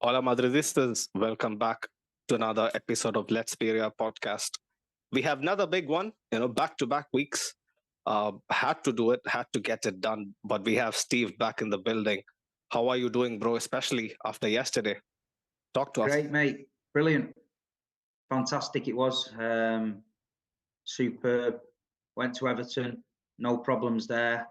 Hola Madridistas, welcome back to another episode of Let's Be Real podcast. We have another big one, back to back weeks. Had to do it, had to get it done, but we have Steve back in the building. How are you doing, bro, especially after yesterday? Talk to us. Great, mate. Brilliant. Fantastic it was. Superb. Went to Everton, no problems there.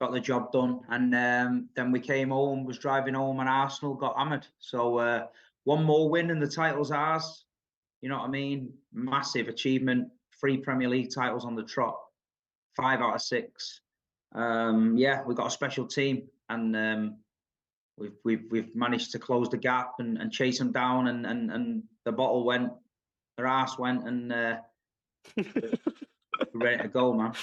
Got the job done. And then we came home, was driving home, and Arsenal got hammered. So one more win and the title's ours. You know what I mean? Massive achievement. 3 Premier League titles on the trot. 5 out of 6. Yeah, we've got a special team, and we've managed to close the gap and chase them down, and the bottle went, their ass went, and we're ready to go, man.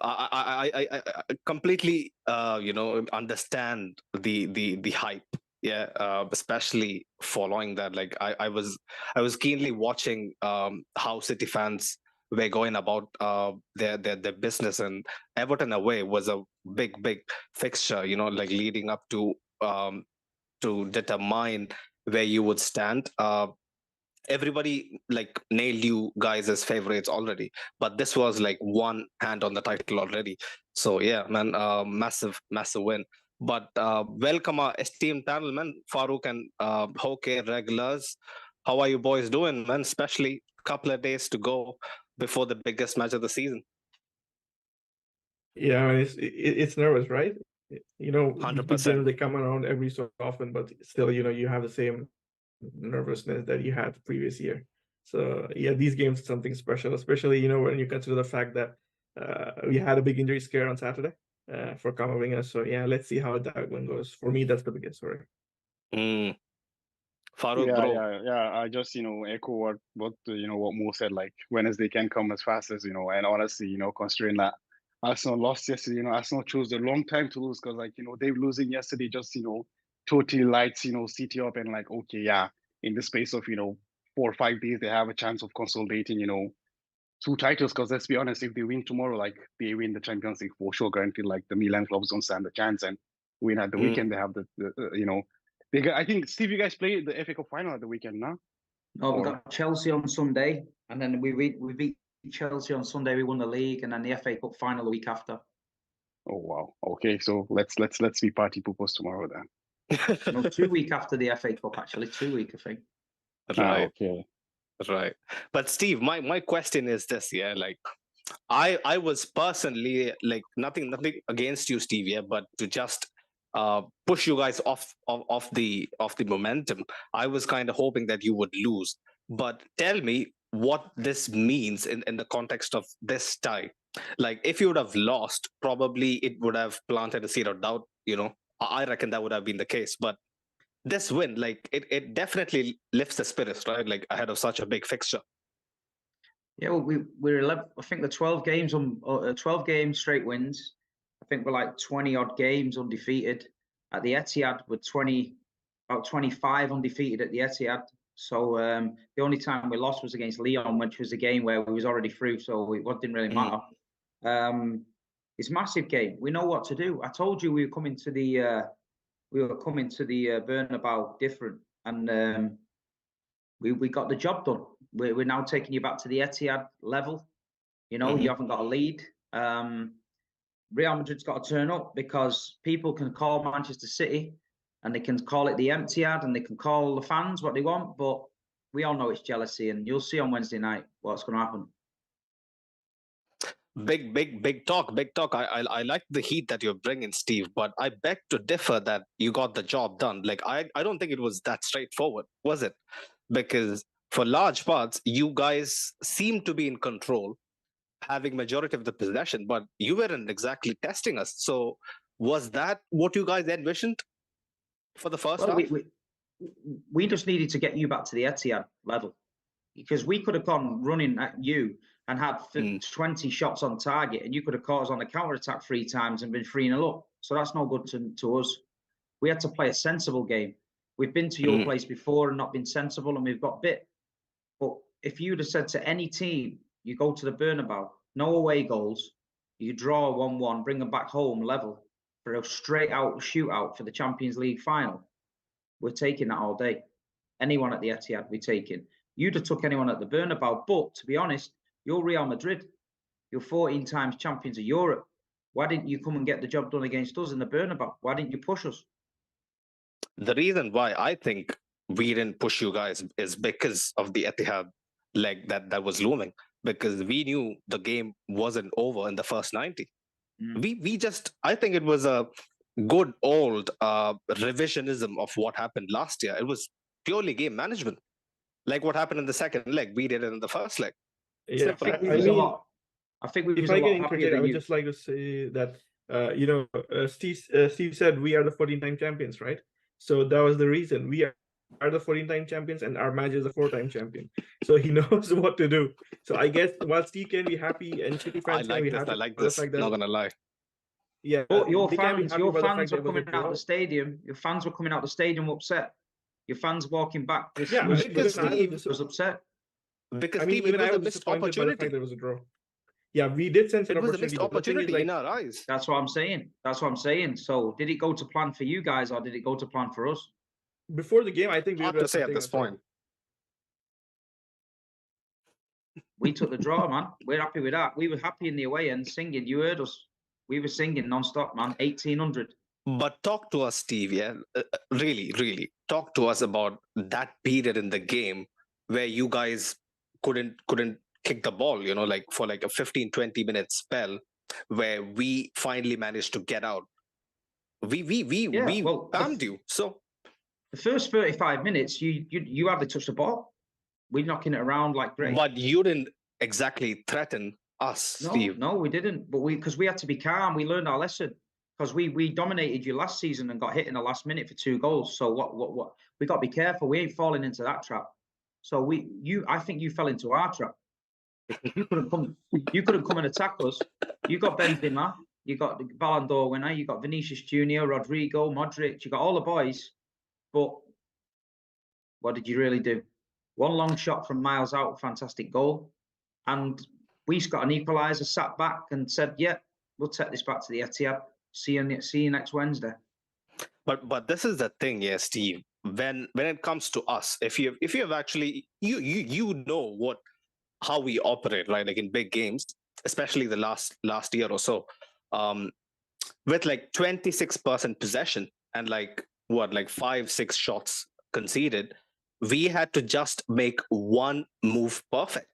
I completely understand the hype. Yeah, especially following that. Like I was keenly watching how City fans were going about their business, and Everton away was a big fixture. Like leading up to determine where you would stand. Everybody like nailed you guys as favorites already, but this was like one hand on the title already. So yeah, man, massive win. But welcome our esteemed panel, man, Farouk and Hoke regulars. How are you boys doing, man? Especially a couple of days to go before the biggest match of the season. Yeah, I mean, it's nervous, right? You 100%. generally come around every so often, but still, you have the same nervousness that you had the previous year. So yeah, these games are something special, especially when you consider the fact that we had a big injury scare on Saturday for Kamavinga. So yeah, let's see how that one goes. For me, that's the biggest story. Farouk, bro. Yeah. I just echo what what Mo said. Like Wednesday can come as fast as and honestly, considering that Arsenal lost yesterday, Arsenal chose the long time to lose because they losing yesterday just totally lights City up, and like, okay, yeah, in the space of 4 or 5 days they have a chance of consolidating 2 titles. Because let's be honest, if they win tomorrow, like they win the Champions League for sure, guaranteed. Like the Milan clubs don't stand a chance, and win at the weekend they have the I think, Steve, you guys played the FA Cup final at the weekend, no? No, we got Chelsea on Sunday, and then we beat Chelsea on Sunday. We won the league, and then the FA Cup final the week after. Oh wow! Okay, so let's be party poopers tomorrow then. No, 2 weeks after the FA Cup, actually. 2 weeks, I think. Right. Okay. Right. But Steve, my question is this, yeah, like I was personally like nothing against you, Steve, yeah, but to just push you guys off the momentum, I was kind of hoping that you would lose. But tell me what this means in the context of this tie. Like if you would have lost, probably it would have planted a seed of doubt, I reckon that would have been the case. But this win, like it definitely lifts the spirits, right? Like ahead of such a big fixture. Yeah, well, we're 11. I think the 12 games 12 games straight wins. I think we're like 20 odd games undefeated at the Etihad. We're about 25 undefeated at the Etihad. So the only time we lost was against Lyon, which was a game where we was already through, so it didn't really matter. It's a massive game. We know what to do. I told you we were coming to the Bernabeu different, and we got the job done. We're now taking you back to the Etihad level. You haven't got a lead. Real Madrid's got to turn up, because people can call Manchester City and they can call it the Etihad and they can call the fans what they want, but we all know it's jealousy, and you'll see on Wednesday night what's going to happen. Big talk. I like the heat that you're bringing, Steve, but I beg to differ that you got the job done. Like I don't think it was that straightforward, was it? Because for large parts, you guys seem to be in control, having majority of the possession, but you weren't exactly testing us. So was that what you guys envisioned for the first half? We just needed to get you back to the Etihad level, because we could have gone running at you and had 20 shots on target, and you could have caught us on the counter-attack 3 times and been 3-0 up. So that's no good to us. We had to play a sensible game. We've been to your place before and not been sensible, and we've got bit. But if you'd have said to any team, you go to the Bernabeu, no away goals, you draw 1-1, bring them back home level for a straight-out shootout for the Champions League final, we're taking that all day. Anyone at the Etihad, we're taking. You'd have took anyone at the Bernabeu, but to be honest, you're Real Madrid. You're 14 times champions of Europe. Why didn't you come and get the job done against us in the Bernabeu? Why didn't you push us? The reason why I think we didn't push you guys is because of the Etihad leg that was looming. Because we knew the game wasn't over in the first 90. We just, I think it was a good old revisionism of what happened last year. It was purely game management, like what happened in the second leg. We did it in the first leg. Yeah, I think we was a lot. I think we was if a I lot can happier interject, I than would you. just like to say that Steve said we are the 14-time champions, right? So that was the reason we are the 14-time champions, and our manager is a 4-time champion. So he knows what to do. So I guess while Steve can be happy and City fans can be happy I like for the this. fact that, Not gonna lie. yeah, But your they can be fans, happy your about the fact fans that were it was a coming out draw. the stadium. Your fans were coming out the stadium upset. Your fans walking back was, Yeah, because Steve was upset. Because I mean, Steve, it even was I a was missed disappointed by the fact opportunity. there was a draw. Yeah, we did sense an It was a opportunity. missed But the thing is, opportunity like, in our eyes. That's what I'm saying. That's what I'm saying. So did it go to plan for you guys, or did it go to plan for us? before the game, I think we Hard were to say at this point. We took the draw, man. We're happy with that. We were happy in the away end singing. You heard us. We were singing non-stop, man. 1800. But talk to us, Steve. Yeah, really, really talk to us about that period in the game where you guys couldn't kick the ball. You know, like for like a 15-20 minute spell where we finally managed to get out. We bammed you. So the first 35 minutes, you hardly touched the ball. We're knocking it around like great. But you didn't exactly threaten us, Steve. No, we didn't. But because we had to be calm. We learned our lesson. Because we dominated you last season and got hit in the last minute for 2 goals. So what we got to be careful. We ain't falling into that trap. So I think you fell into our trap. Because you couldn't come and attack us. You got Benzema, you got the Ballon d'Or winner, you got Vinicius Junior, Rodrigo, Modric, you got all the boys. But what did you really do? One long shot from miles out, fantastic goal. And we got an equaliser, sat back and said, yeah, we'll take this back to the Etihad. See you next Wednesday. But this is the thing, yeah, Steve. When it comes to us, if you have actually you know how we operate, right? Like in big games, especially the last year or so, with like 26% possession and like 5-6 shots conceded, we had to just make one move perfect.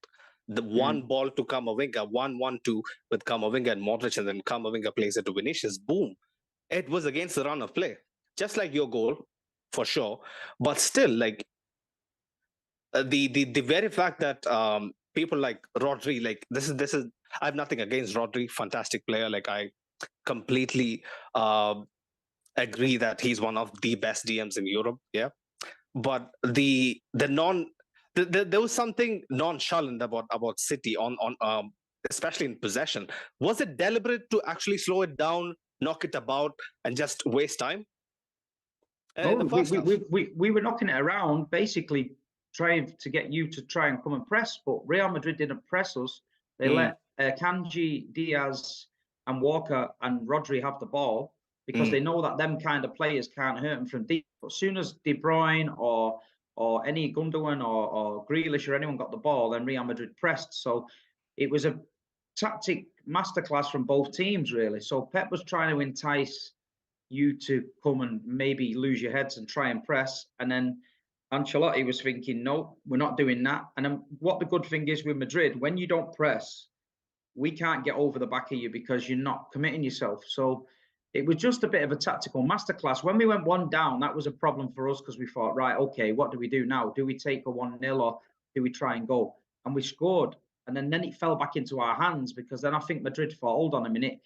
The one ball to Camavinga, 1-1-2 with Camavinga and Modric, and then Camavinga plays it to Vinicius. Boom! It was against the run of play, just like your goal, for sure. But still, like the very fact that people like Rodri, like this is I have nothing against Rodri, fantastic player. Like I completely agree that he's one of the best DMs in Europe. Yeah, but there was something nonchalant about City on especially in possession. Was it deliberate to actually slow it down, knock it about, and just waste time? No, we were knocking it around, basically trying to get you to try and come and press, but Real Madrid didn't press us. They let Kanji, Diaz, and Walker and Rodri have the ball because they know that them kind of players can't hurt them from deep. But as soon as De Bruyne or any Gundogan or Grealish or anyone got the ball, then Real Madrid pressed. So it was a tactic masterclass from both teams, really. So Pep was trying to entice you to come and maybe lose your heads and try and press. And then Ancelotti was thinking, no, we're not doing that. And then what the good thing is with Madrid, when you don't press, we can't get over the back of you because you're not committing yourself. So it was just a bit of a tactical masterclass. When we went 1 down, that was a problem for us because we thought, right, okay, what do we do now? Do we take a 1-0 or do we try and go? And we scored. And then it fell back into our hands because then I think Madrid thought, hold on a minute,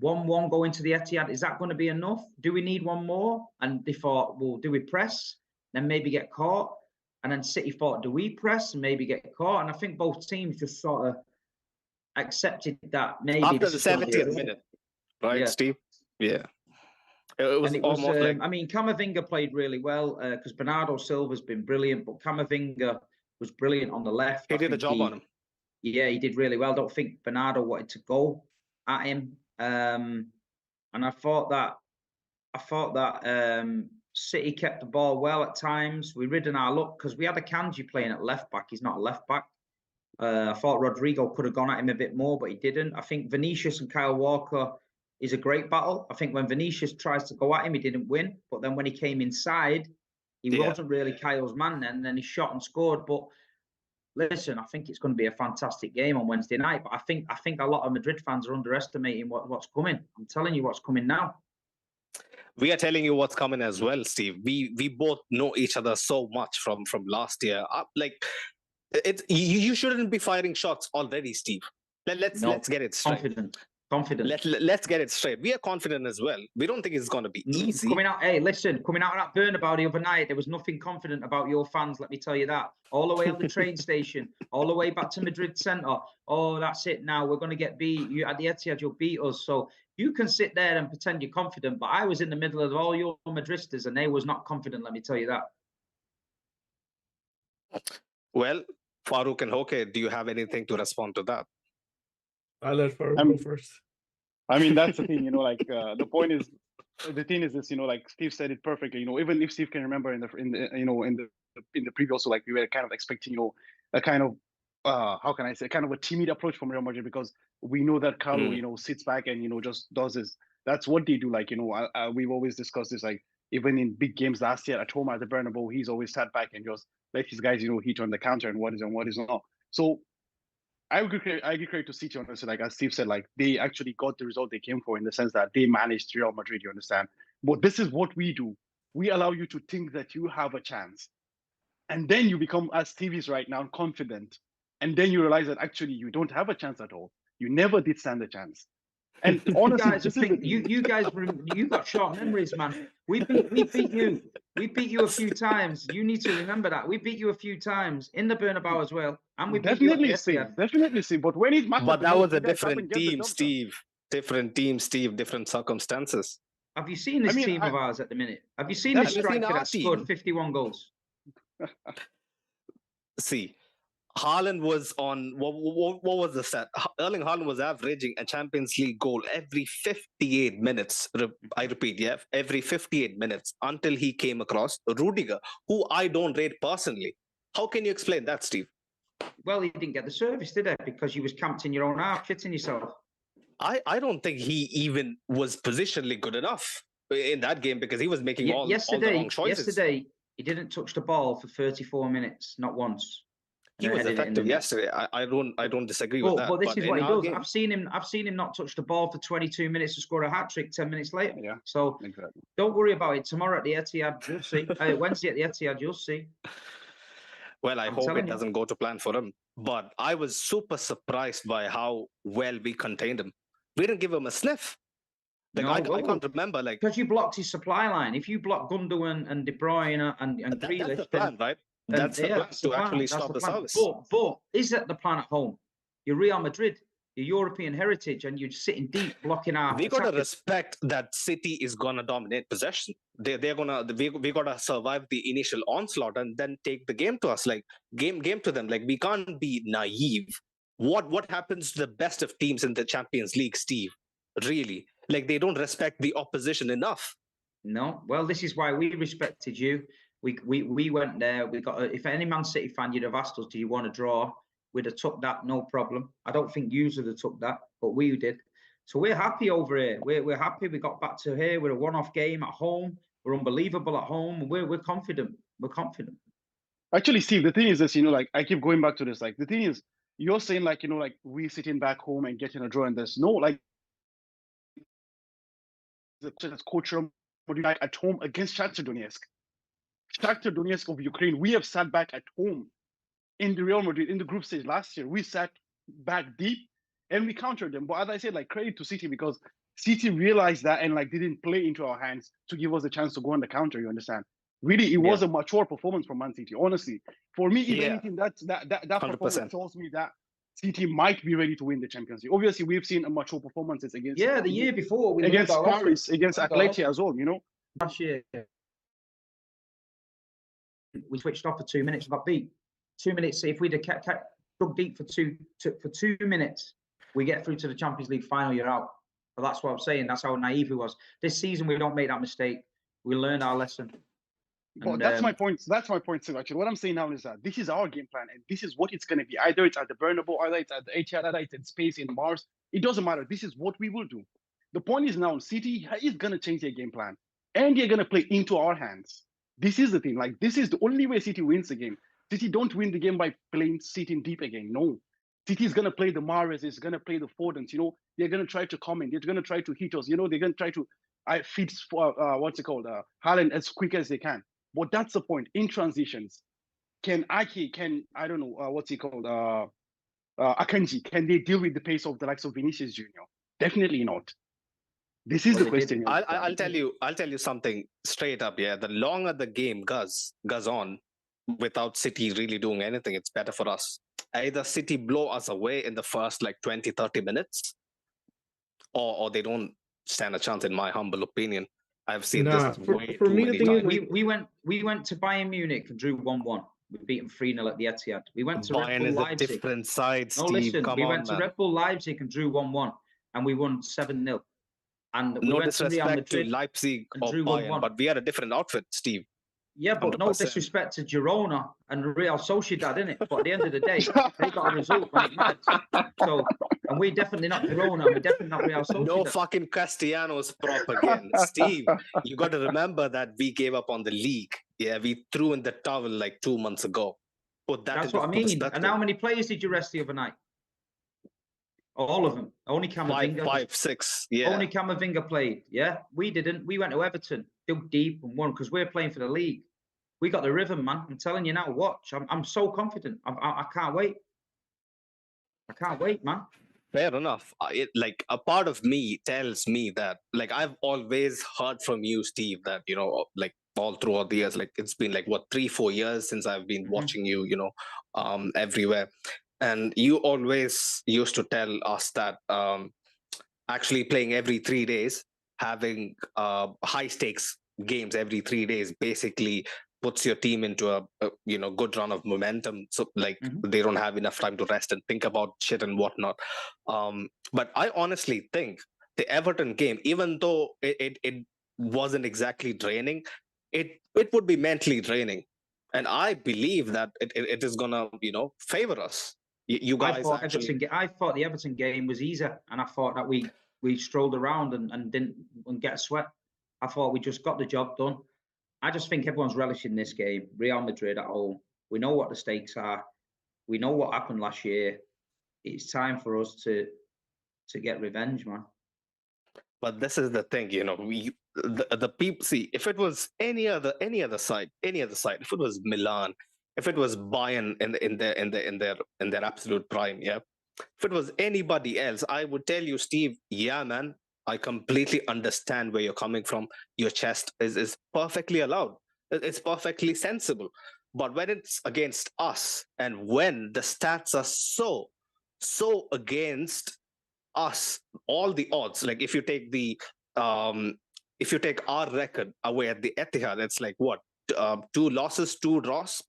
1-1 going to the Etihad, is that going to be enough? Do we need one more? And they thought, well, do we press? Then maybe get caught? And then City thought, do we press and maybe get caught? And I think both teams just sort of accepted that maybe after the 70th minute, right, Steve? Yeah. It was almost like... I mean, Camavinga played really well because Bernardo Silva's been brilliant, but Camavinga was brilliant on the left. He did a job on him. Yeah, he did really well. I don't think Bernardo wanted to go at him. And I thought that City kept the ball well at times. We ridden our luck because we had a Kanji playing at left back. He's not a left back. I thought Rodrigo could have gone at him a bit more, but he didn't. I think Vinicius and Kyle Walker is a great battle. I think when Vinicius tries to go at him, he didn't win. But then when he came inside, he wasn't really Kyle's man then. And then he shot and scored. But listen, I think it's going to be a fantastic game on Wednesday night. But I think a lot of Madrid fans are underestimating what's coming. I'm telling you what's coming now. We are telling you what's coming as well, Steve. We both know each other so much from last year. You shouldn't be firing shots already, Steve. Let's get it straight. Confident. Let's get it straight. We are confident as well. We don't think it's going to be easy. Coming out of that Bernabeu the other night, there was nothing confident about your fans, let me tell you that. All the way up the train station, all the way back to Madrid Centre. Oh, that's it now. We're going to get beat. You at the Etihad, you'll beat us. So you can sit there and pretend you're confident, but I was in the middle of all your Madristas and they was not confident, let me tell you that. Well, Farouk and Hoke, do you have anything to respond to that? I'll let Farouk go first. I mean, that's the thing, the point is, the thing is this, like Steve said it perfectly, even if Steve can remember in the preview also, like we were kind of expecting, a kind of, how can I say, kind of a timid approach from Real Madrid, because we know that Carlo, sits back and, just does this. That's what they do. Like, we've always discussed this, like, even in big games last year at home at the Bernabeu, he's always sat back and just let his guys, hit on the counter and what is not. So I give credit to City, honestly. Like as Steve said, like they actually got the result they came for in the sense that they managed Real Madrid, you understand? But this is what we do. We allow you to think that you have a chance. And then you become, as Steve is right now, confident. And then you realize that actually you don't have a chance at all. You never did stand a chance. And honestly, you guys got short memories, man. We beat you. We beat you a few times. You need to remember that. We beat you a few times in the Bernabeu as well. And we definitely see. But when it mattered, but that was a different team, Steve. Different team, Steve. Different circumstances. Have you seen this team of ours at the minute? Have you seen this striker that scored 51 goals? See, Haaland was on, what was the stat? Erling Haaland was averaging a Champions League goal every 58 minutes. I repeat, every 58 minutes until he came across Rudiger, who I don't rate personally. How can you explain that, Steve? Well, he didn't get the service, did he? Because you was camped in your own half, shitting yourself. I don't think he even was positionally good enough in that game because he was making all the wrong choices. Yesterday, he didn't touch the ball for 34 minutes, not once. He was effective yesterday. I don't disagree with that. But this is what he does. I've seen him not touch the ball for 22 minutes to score a hat trick 10 minutes later. Yeah. So exactly. Don't worry about it. Tomorrow at the Etihad, you'll see. Wednesday at the Etihad, you'll see. Well, I hope it doesn't go to plan for him. But I was super surprised by how well we contained him. We didn't give him a sniff. I can't remember. Because you blocked his supply line. If you block Gundogan and De Bruyne and Grealish, that's the plan, right? That's the plan to actually stop the service. But is that the plan at home? You're Real Madrid, your European heritage, and you're sitting deep blocking our. We got to respect that City is gonna dominate possession. We gotta survive the initial onslaught and then take the game to us. Like game to them. Like we can't be naive. What happens to the best of teams in the Champions League, Steve? Really? Like they don't respect the opposition enough. No. Well, this is why we respected you. We went there. We got. If any Man City fan, you'd have asked us, "Do you want to draw?" We'd have took that, no problem. I don't think you would have took that, but we did. So we're happy over here. We're happy. We got back to here. We're a one-off game at home. We're unbelievable at home. We're confident. We're confident. Actually, Steve, the thing is this. Like I keep going back to this. Like the thing is, you're saying like like we sitting back home and getting a draw, and there's no like the coach at home against Shakhtar Donetsk. Shakhtar Donetsk of Ukraine, we have sat back at home in the Real Madrid in the group stage last year. We sat back deep and we countered them. But as I said, like credit to City because City realized that and like didn't play into our hands to give us a chance to go on the counter. You understand? Really, it was a mature performance from Man City. Honestly, for me, if anything, that performance tells me that City might be ready to win the Champions League. Obviously, we've seen a mature performances against the year before against Paris, against Atleti as well. Last year. We switched off for 2 minutes, got beat. 2 minutes. If we'd have kept dug deep for 2 minutes, we get through to the Champions League final. You're out. But that's what I'm saying. That's how naive we was. This season, we don't make that mistake. We learned our lesson. Well, And, that's my point. That's my point, too. Actually, what I'm saying now is that this is our game plan, and this is what it's going to be. Either it's at the Bernabeu, either it's at the Etihad, either it's in space in Mars. It doesn't matter. This is what we will do. The point is now, City is going to change their game plan, and they're going to play into our hands. This is the thing. Like, this is the only way City wins the game. City don't win the game by playing sitting deep again. No, City is going to play the Mahrez, is going to play the Fordens. You know, they're going to try to come in. They're going to try to hit us. You know, they're going to try to feed what's it called, Haaland as quick as they can. But that's the point. In transitions, can I don't know what's he called, Akanji, can they deal with the pace of the likes of Vinicius Junior? Definitely not. This is Well, the they did. question. I'll tell you something straight up. Yeah, the longer the game goes on, without City really doing anything, it's better for us. Either City blow us away in the first like 20-30 minutes, or they don't stand a chance, in my humble opinion. I've seen Nah, this for way for too me, the many thing is, times. like, We went to Bayern Munich and drew 1-1. We beat them 3-0 at the Etihad. We went to Red Bayern Bull is a Leipzig. different side, No, Steve. listen, Come we on, went to man. Red Bull Leipzig and drew 1-1, and we won 7-0. And we No went to Real disrespect to Madrid. Leipzig and or drew Bayern, 1-1. but we had a different outfit, Steve. Yeah, but no 100%. disrespect to Girona and Real Sociedad, innit? But at the end of the day, they got a result when it mattered. So, and we're definitely not Girona, and we're definitely not Real Sociedad. No fucking Castellanos prop again. Steve, you got to remember that we gave up on the league. Yeah, we threw in the towel like 2 months ago. Put that That's into what I mean. perspective. And how many players did you rest the other night? All of them. Only Camavinga. Five, six. Yeah. Only Camavinga played. Yeah, we didn't. We went to Everton, dug deep and won because we're playing for the league. We got the rhythm, man. I'm telling you now. Watch. I'm so confident. I can't wait. I can't wait, man. Fair enough. Like a part of me tells me that, like, I've always heard from you, Steve, that, you know, like all throughout the years, like it's been like what 3-4 years since I've been watching you, you know, everywhere, and you always used to tell us that actually playing every 3 days, having high stakes games every 3 days, basically puts your team into a you know, good run of momentum. So like they don't have enough time to rest and think about shit and whatnot. But I honestly think the Everton game, even though it wasn't exactly draining, it would be mentally draining, and I believe that it is gonna, you know, favor us. You guys I thought the Everton game was easier, and I thought that we strolled around and didn't get a sweat. I thought we just got the job done. I just think everyone's relishing this game. Real Madrid at home. We know what the stakes are. We know what happened last year. It's time for us to get revenge, man. But this is the thing, you know, the people, see, if it was any other side, if it was Milan, if it was Bayern in their absolute prime, yeah. If it was anybody else, I would tell you, Steve, yeah, man, I completely understand where you're coming from. Your chest is perfectly allowed. It's perfectly sensible. But when it's against us, and when the stats are so against us, all the odds, like if you take our record away at the Etihad, it's like what, 2 losses, 2 draws.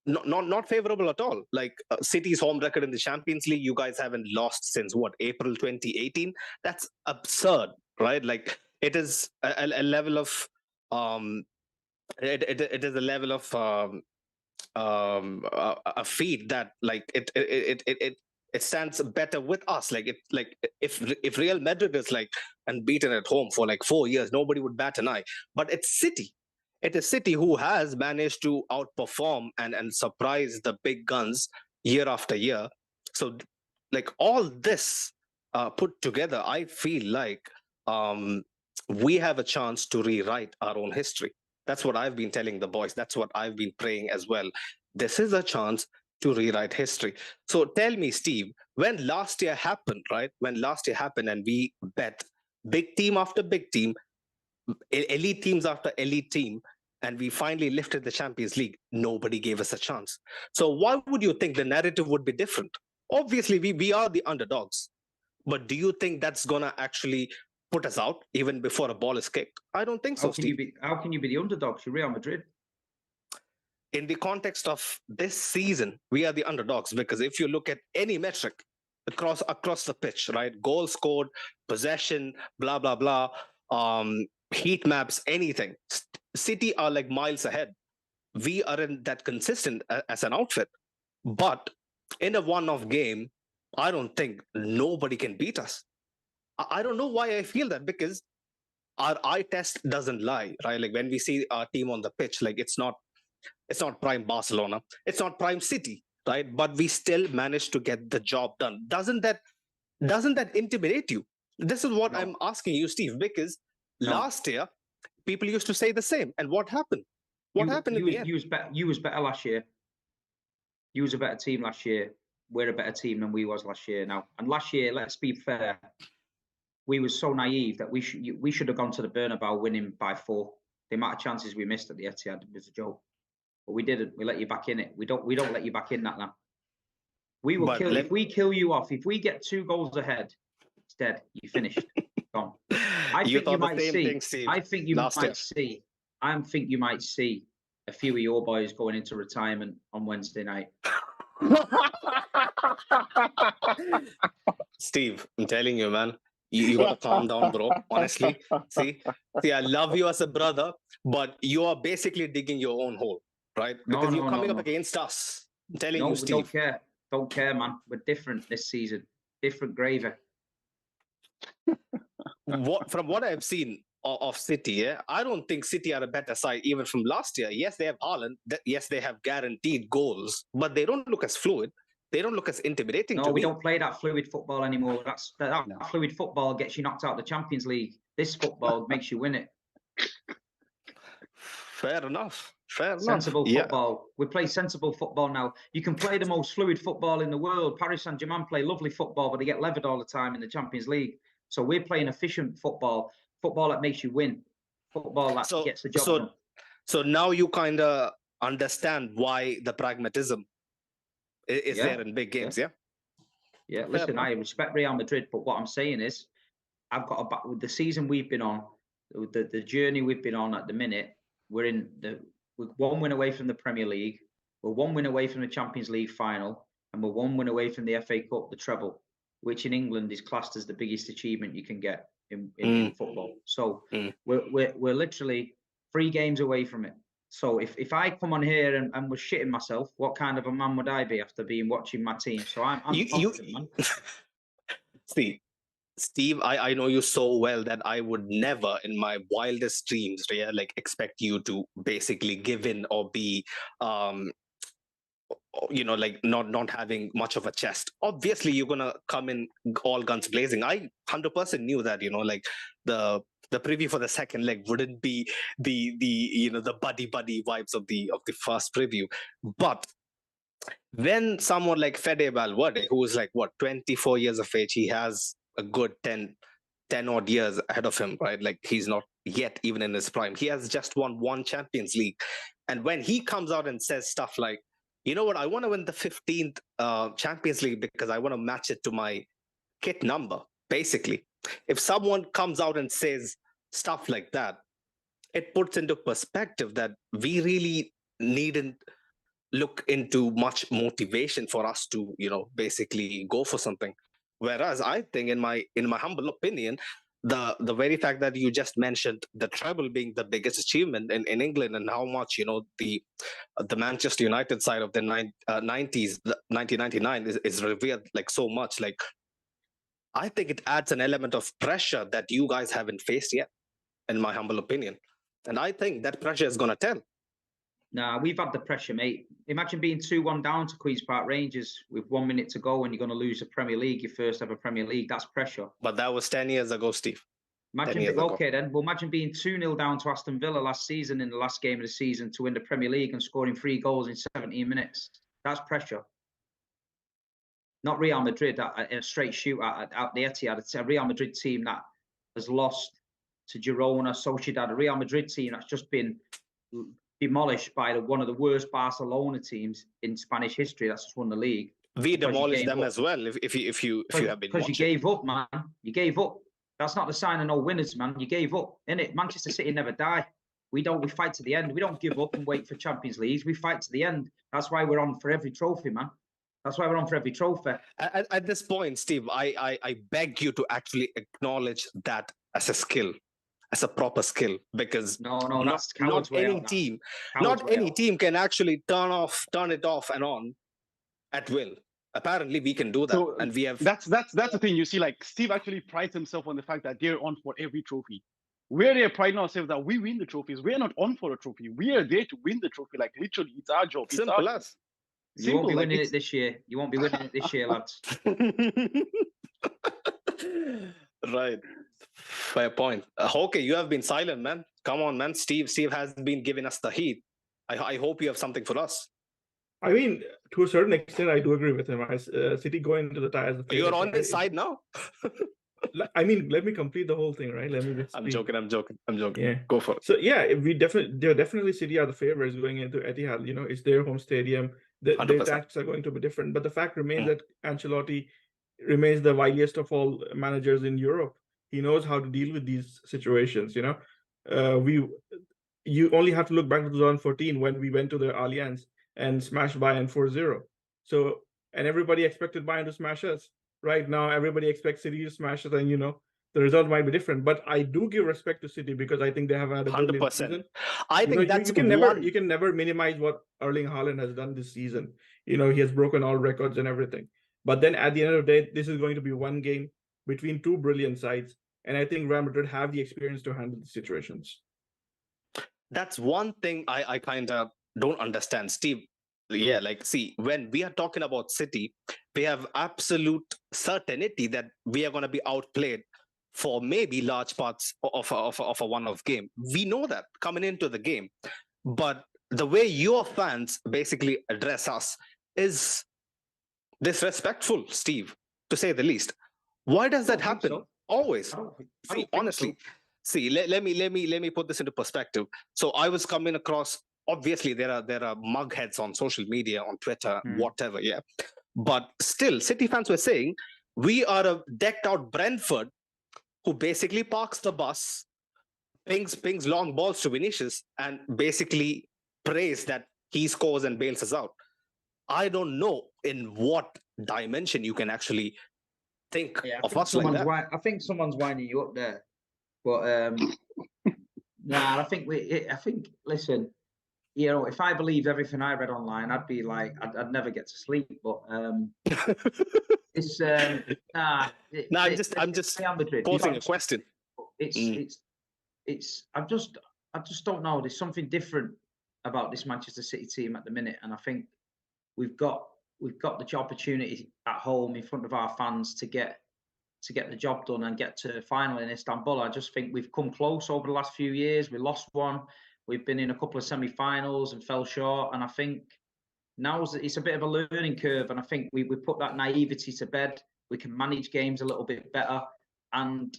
Not favorable at all. Like City's home record in the Champions League, you guys haven't lost since what, April 2018. That's absurd, right? Like it is a level of it is a level of a feat that, like, it stands better with us. Like if Real Madrid is like unbeaten at home for like 4 years, nobody would bat an eye. But it's City. It is City who has managed to outperform and surprise the big guns year after year. So, like all this put together, I feel like we have a chance to rewrite our own history. That's what I've been telling the boys. That's what I've been praying as well. This is a chance to rewrite history. So tell me, Steve, when last year happened, right? When last year happened and we bet big team after big team, elite teams after elite team, and we finally lifted the Champions League, nobody gave us a chance. So why would you think the narrative would be different? Obviously, we are the underdogs. But do you think that's going to actually put us out even before a ball is kicked? I don't think so, Steve. How can you be the underdogs? You're Real Madrid. In the context of this season, we are the underdogs, because if you look at any metric across the pitch, right? Goals scored, possession, blah, blah, blah. heat maps, anything. City are like miles ahead. We aren't that consistent as an outfit. But in a one-off game, I don't think nobody can beat us. I don't know why I feel that, because our eye test doesn't lie, right? Like when we see our team on the pitch, like it's not prime Barcelona, it's not prime City, right? But we still manage to get the job done. Doesn't that intimidate you? This is what No. I'm asking you, Steve, because No. last year people used to say the same, and what happened? What happened in the end? You was better last year. You was a better team last year. We're a better team than we was last year now. And last year, let's be fair, we were so naive that we should have gone to the Bernabeu winning by 4. The amount of chances we missed at the Etihad was a joke. But we didn't. We let you back in it. We don't let you back in that now. We will kill if we kill you off. If we get 2 goals ahead, it's dead. You finished. Gone. I think you might see. I think you might see. I think you might see a few of your boys going into retirement on Wednesday night. Steve, I'm telling you, man, you gotta calm down, bro. Honestly, see, I love you as a brother, but you are basically digging your own hole, right? Because you're coming up against us. I'm telling you, Steve. Don't care, man. We're different this season. Different gravy. From what I've seen of City, yeah, I don't think City are a better side even from last year. Yes, they have Haaland. Yes, they have guaranteed goals, but they don't look as fluid. They don't look as intimidating. No, we don't play that fluid football anymore. That fluid football gets you knocked out of the Champions League. This football makes you win it. Fair enough. Sensible football. We play sensible football now. You can play the most fluid football in the world. Paris Saint-Germain play lovely football, but they get levered all the time in the Champions League. So we're playing efficient football that makes you win, football that gets the job done. So now you kind of understand why the pragmatism is there in big games, yeah? Yeah, listen, I respect Real Madrid, but what I'm saying is, I've got with the season we've been on, the journey we've been on at the minute, we're 1 win away from the Premier League, we're 1 win away from the Champions League final, and we're 1 win away from the FA Cup, the treble, which in England is classed as the biggest achievement you can get in football. So we're literally 3 games away from it. So if I come on here and was shitting myself, what kind of a man would I be after watching my team? So I'm confident, man. Steve, I know you so well that I would never in my wildest dreams, like expect you to basically give in or be like not having much of a chest. Obviously you're gonna come in all guns blazing. I 100% knew that, like the preview for the second leg wouldn't be the buddy vibes of the first preview. But when someone like Fede Valverde, who is like 24 years of age, he has a good 10 odd years ahead of him, right? Like he's not yet even in his prime. He has just won 1 Champions League. And when he comes out and says stuff like, you know what, I want to win the 15th Champions League because I want to match it to my kit number, basically. If someone comes out and says stuff like that, it puts into perspective that we really needn't look into much motivation for us to, basically go for something. Whereas I think, in my humble opinion, the very fact that you just mentioned the treble being the biggest achievement in England, and how much the Manchester United side of the 90s, 1999 is revered like so much. Like I think it adds an element of pressure that you guys haven't faced yet, in my humble opinion. And I think that pressure is going to tell. Nah, we've had the pressure, mate. Imagine being 2-1 down to Queen's Park Rangers with 1 minute to go and you're going to lose the Premier League, your first ever Premier League. That's pressure. But that was 10 years ago, Steve. Imagine being 2-0 down to Aston Villa last season in the last game of the season to win the Premier League and scoring 3 goals in 17 minutes. That's pressure. Not Real Madrid, a straight shoot at the Etihad. It's a Real Madrid team that has lost to Girona, Sociedad, a Real Madrid team that's just been demolished by one of the worst Barcelona teams in Spanish history. That's just won the league. We demolished them as well. If you have been because you gave up, man. You gave up. That's not the sign of no winners, man. You gave up, innit? Manchester City never die. We fight to the end. We don't give up and wait for Champions Leagues. We fight to the end. That's why we're on for every trophy, man. That's why we're on for every trophy. At this point, Steve, I beg you to actually acknowledge that as a skill. as a proper skill, because No, not, that's coward's way any out, that. team, Coward's not way any out. team can actually turn it off and on at will. Apparently, we can do that, So and we have. that's the thing. You see, like Steve actually prides himself on the fact that they're on for every trophy. We're there priding ourselves that we win the trophies. We're not on for a trophy. We are there to win the trophy. Like literally, it's our job. It's Simple our as. You won't be like, winning it this year. You won't be winning it this year, lads. Right. Fair point. Okay, you have been silent, man. Come on, man. Steve has been giving us the heat. I hope you have something for us. I mean, to a certain extent, I do agree with him. City going into the tie as the favorite. You're on his side now. I mean, let me complete the whole thing, right? Let me just. I'm joking. Yeah, Go for it. So yeah, they're definitely City are the favorites going into Etihad. You know, it's their home stadium. Their 100%. tactics are going to be different, but the fact remains that Ancelotti remains the wiliest of all managers in Europe. He knows how to deal with these situations. You know, you only have to look back to 2014 when we went to the Allianz and smashed Bayern 4-0. So, and everybody expected Bayern to smash us. Right now, everybody expects City to smash us, and you know, the result might be different. But I do give respect to City because I think they have had a brilliant 100%. season. I think that's you can never minimize what Erling Haaland has done this season. You know, he has broken all records and everything. But then at the end of the day, this is going to be one game between two brilliant sides, and I think Real Madrid have the experience to handle the situations. That's one thing I kind of don't understand, Steve. Yeah, like, see, when we are talking about City, we have absolute certainty that we are going to be outplayed for maybe large parts of a one-off game. We know that coming into the game. But the way your fans basically address us is disrespectful, Steve, to say the least. Why does that happen? So. Always. I don't See, think honestly, so. see, let me put this into perspective. So I was coming across, obviously there are mug heads on social media, on Twitter, whatever, yeah. But still, City fans were saying we are a decked out Brentford who basically parks the bus, pings long balls to Vinicius, and basically prays that he scores and bails us out. I don't know in what dimension you can actually think of us like that. I think someone's winding you up there, but nah. I think listen, you know, if I believed everything I read online, I'd be like, I'd never get to sleep. But it's I'm just posing a question. I just don't know. There's something different about this Manchester City team at the minute, and I think we've got the opportunity at home in front of our fans to get the job done and get to final in Istanbul. I just think we've come close over the last few years. We lost one. We've been in a couple of semi-finals and fell short. And I think now it's a bit of a learning curve. And I think we put that naivety to bed. We can manage games a little bit better. And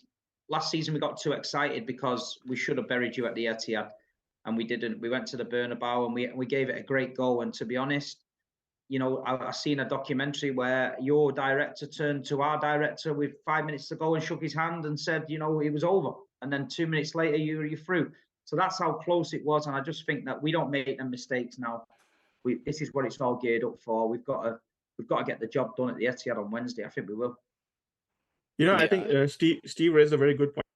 last season we got too excited because we should have buried you at the Etihad, and we didn't. We went to the Bernabeu and we gave it a great go. And to be honest, you know, I seen a documentary where your director turned to our director with 5 minutes to go and shook his hand and said, you know, it was over. And then 2 minutes later, you're through. So that's how close it was. And I just think that we don't make them mistakes now. This is what it's all geared up for. We've got to get the job done at the Etihad on Wednesday. I think we will. You know, I think Steve raised a very good point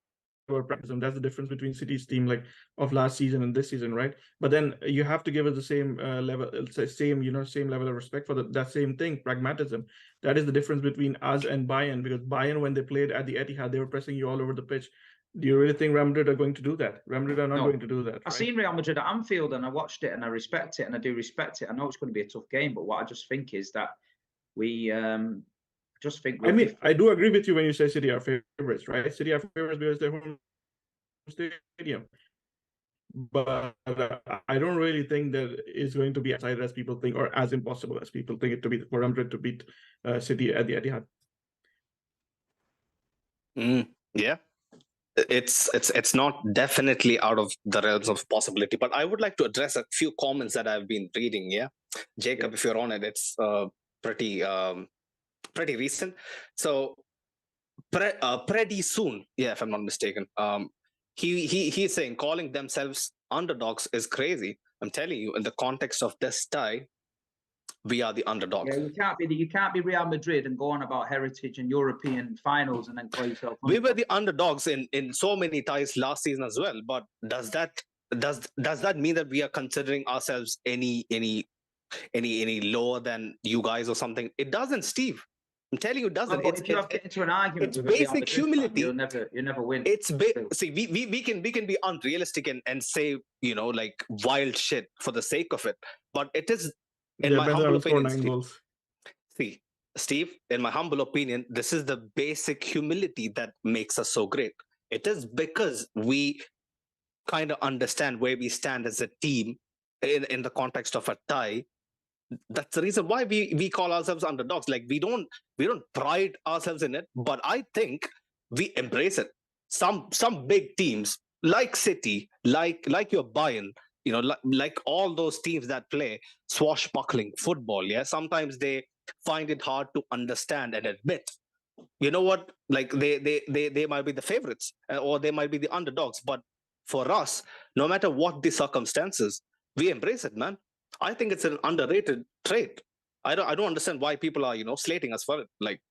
about pragmatism. That's the difference between City's team like of last season and this season, right? But then you have to give it the same same level of respect for that same thing, pragmatism. That is the difference between us and Bayern, because Bayern, when they played at the Etihad, they were pressing you all over the pitch. Do you really think Real Madrid are going to do that? Real Madrid are not going to do that. Right? I've seen Real Madrid at Anfield and I watched it and I respect it and I do respect it. I know it's going to be a tough game, but what I just think is that we just think. I mean, I do agree with you when you say City are favorites, right? City are favorites because they're home stadium. But I don't really think that it's going to be as exciting as people think, or as impossible as people think it to be for Real Madrid to beat City at the Etihad. Yeah, it's not definitely out of the realms of possibility. But I would like to address a few comments that I've been reading. Yeah, Jacob, if you're on it, it's pretty recent. So pretty soon, yeah, if I'm not mistaken, he's saying calling themselves underdogs is crazy. I'm telling you, in the context of this tie, we are the underdogs. Yeah, you can't be Real Madrid and go on about heritage and European finals and then call yourself. We were the underdogs in so many ties last season as well. But does that mean that we are considering ourselves any lower than you guys or something? It doesn't, Steve. I'm telling you, it doesn't. Well, if you have to get into an argument, it's with a Real basic Madrid fan, humility. you'll never win. See, we can be unrealistic and say, you know, like wild shit for the sake of it. But it is, in my humble opinion, Steve, in my humble opinion, this is the basic humility that makes us so great. It is because we kind of understand where we stand as a team in the context of a tie. That's the reason why we call ourselves underdogs. Like we don't pride ourselves in it, but I think we embrace it. Some big teams like City, like your Bayern, you know, like all those teams that play swashbuckling football. Yeah, sometimes they find it hard to understand and admit. You know what? Like they might be the favorites or they might be the underdogs, but for us, no matter what the circumstances, we embrace it, man. I think it's an underrated trait. I don't understand why people are, you know, slating us for it. Like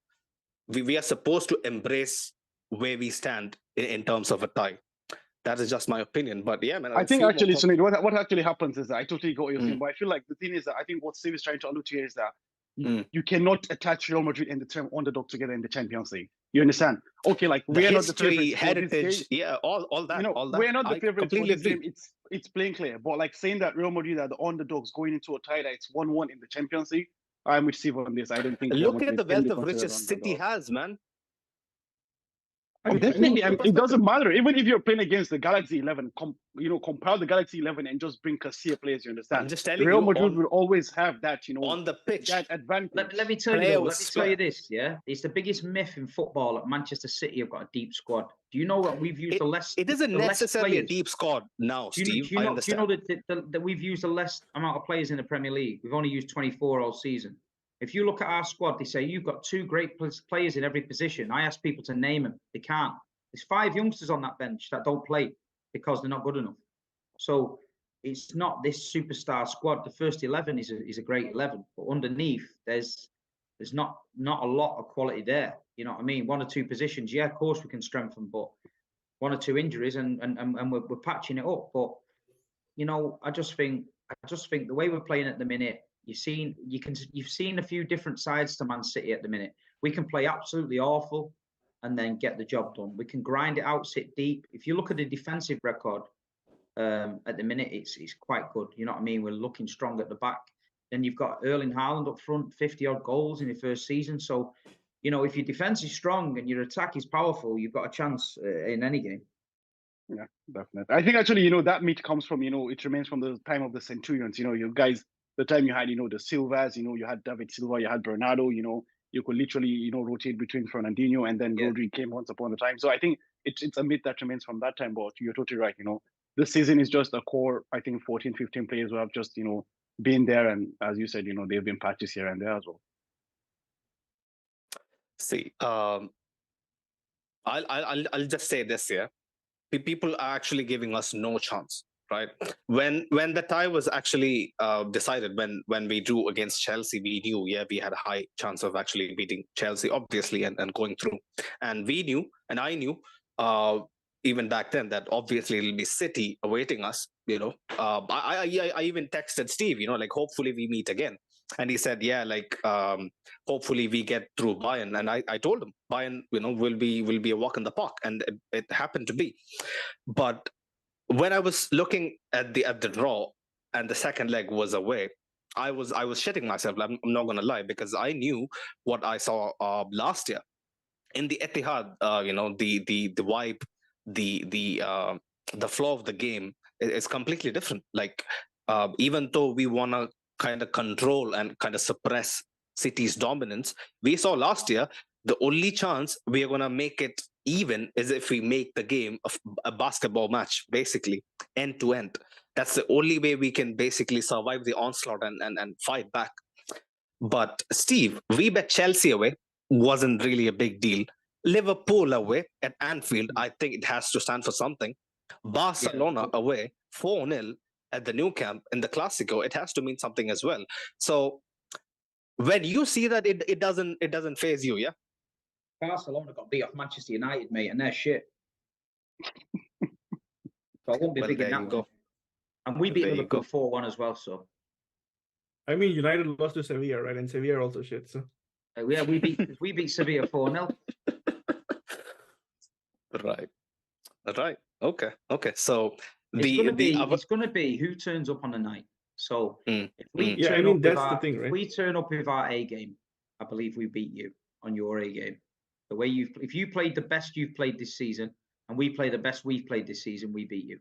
we are supposed to embrace where we stand in terms of a tie. That is just my opinion. But yeah, man. I think actually, Sunil, what actually happens is that I totally got what you're saying, but I feel like the thing is that I think what Steve is trying to allude to here is that you cannot attach Real Madrid and the term underdog together in the Champions League. You understand? Okay, like we are not the favorites. Heritage, yeah, all that. You know, all that. We're not the favorites for this agree. game. It's plain clear. But like saying that Real Madrid are the underdogs going into a tie that it's 1-1 in the Champions League, I'm with Steve on this. I don't think. Look at the wealth of riches City has, man. Definitely, it doesn't matter. Even if you're playing against the Galaxy 11, compile the Galaxy 11 and just bring Casilla players. You understand? I'm just telling Real you, Madrid will always have that, on the pitch, that advantage. Let me tell you this. Yeah, it's the biggest myth in football that Manchester City have got a deep squad. Do you know that we've used It isn't necessarily a deep squad now, Steve. Do you know that we've used the less amount of players in the Premier League? We've only used 24 all season. If you look at our squad, they say you've got 2 great players in every position. I ask people to name them. They can't. There's 5 youngsters on that bench that don't play because they're not good enough. So it's not this superstar squad. The first 11 is a great 11, but underneath there's not a lot of quality there. You know what I mean? 1 or 2 positions, yeah, of course we can strengthen, but 1 or 2 injuries and we're patching it up. But you know, I just think the way we're playing at the minute, you've seen a few different sides to Man City at the minute. We can play absolutely awful and then get the job done. We can grind it out, sit deep. If you look at the defensive record at the minute, it's quite good. You know what I mean? We're looking strong at the back. Then you've got Erling Haaland up front, 50-odd goals in the first season. So, you know, if your defense is strong and your attack is powerful, you've got a chance in any game. Yeah, definitely. I think actually, you know, that meat comes from, you know, it remains from the time of the Centurions. You know, you guys, the time you had, you know, the Silvas, you know, you had David Silva, you had Bernardo, you know, you could literally, you know, rotate between Fernandinho and then Rodri came once upon a time. So I think it's a myth that remains from that time, but you're totally right. You know, this season is just a core, I think 14, 15 players who have just, you know, been there. And as you said, you know, they've been patches here and there as well. See, I'll just say this here. People are actually giving us no chance. Right, when the tie was actually decided, when we drew against Chelsea, we knew we had a high chance of actually beating Chelsea, obviously, and going through. And we knew, and I knew even back then that obviously it'll be City awaiting us. You know, I even texted Steve, you know, like hopefully we meet again, and he said, hopefully we get through Bayern. And I told him Bayern, you know, will be a walk in the park, and it happened to be, but when I was looking at the draw and the second leg was away, I was shitting myself. I'm not gonna lie, because I knew what I saw last year in the Etihad. You know, the vibe, the flow of the game is completely different. Like even though we wanna kind of control and kind of suppress City's dominance, we saw last year the only chance we are gonna make it even is if we make the game a basketball match, basically end to end. That's the only way we can basically survive the onslaught and fight back. But Steve, we bet Chelsea away, wasn't really a big deal. Liverpool away at Anfield, I think it has to stand for something. Barcelona away, 4-0 at the Nou Camp in the Clásico, it has to mean something as well. So when you see that, it doesn't phase you, yeah. Barcelona got beat off Manchester United, mate, and they're shit. So I won't be Well, big in there that you one. go. And we beat There you Liverpool go. 4-1 as well. So I mean, United lost to Sevilla, right? And Sevilla are also shit. So yeah, we beat Sevilla 4-0. Right. Right. Okay. Okay. So It's other. gonna be who turns up on the night. So Mm, if we mm. yeah, I turn mean up with that's the thing, if right? we turn up with our A game, I believe we beat you on your A game. The way if you played the best you've played this season, and we play the best we've played this season, we beat you.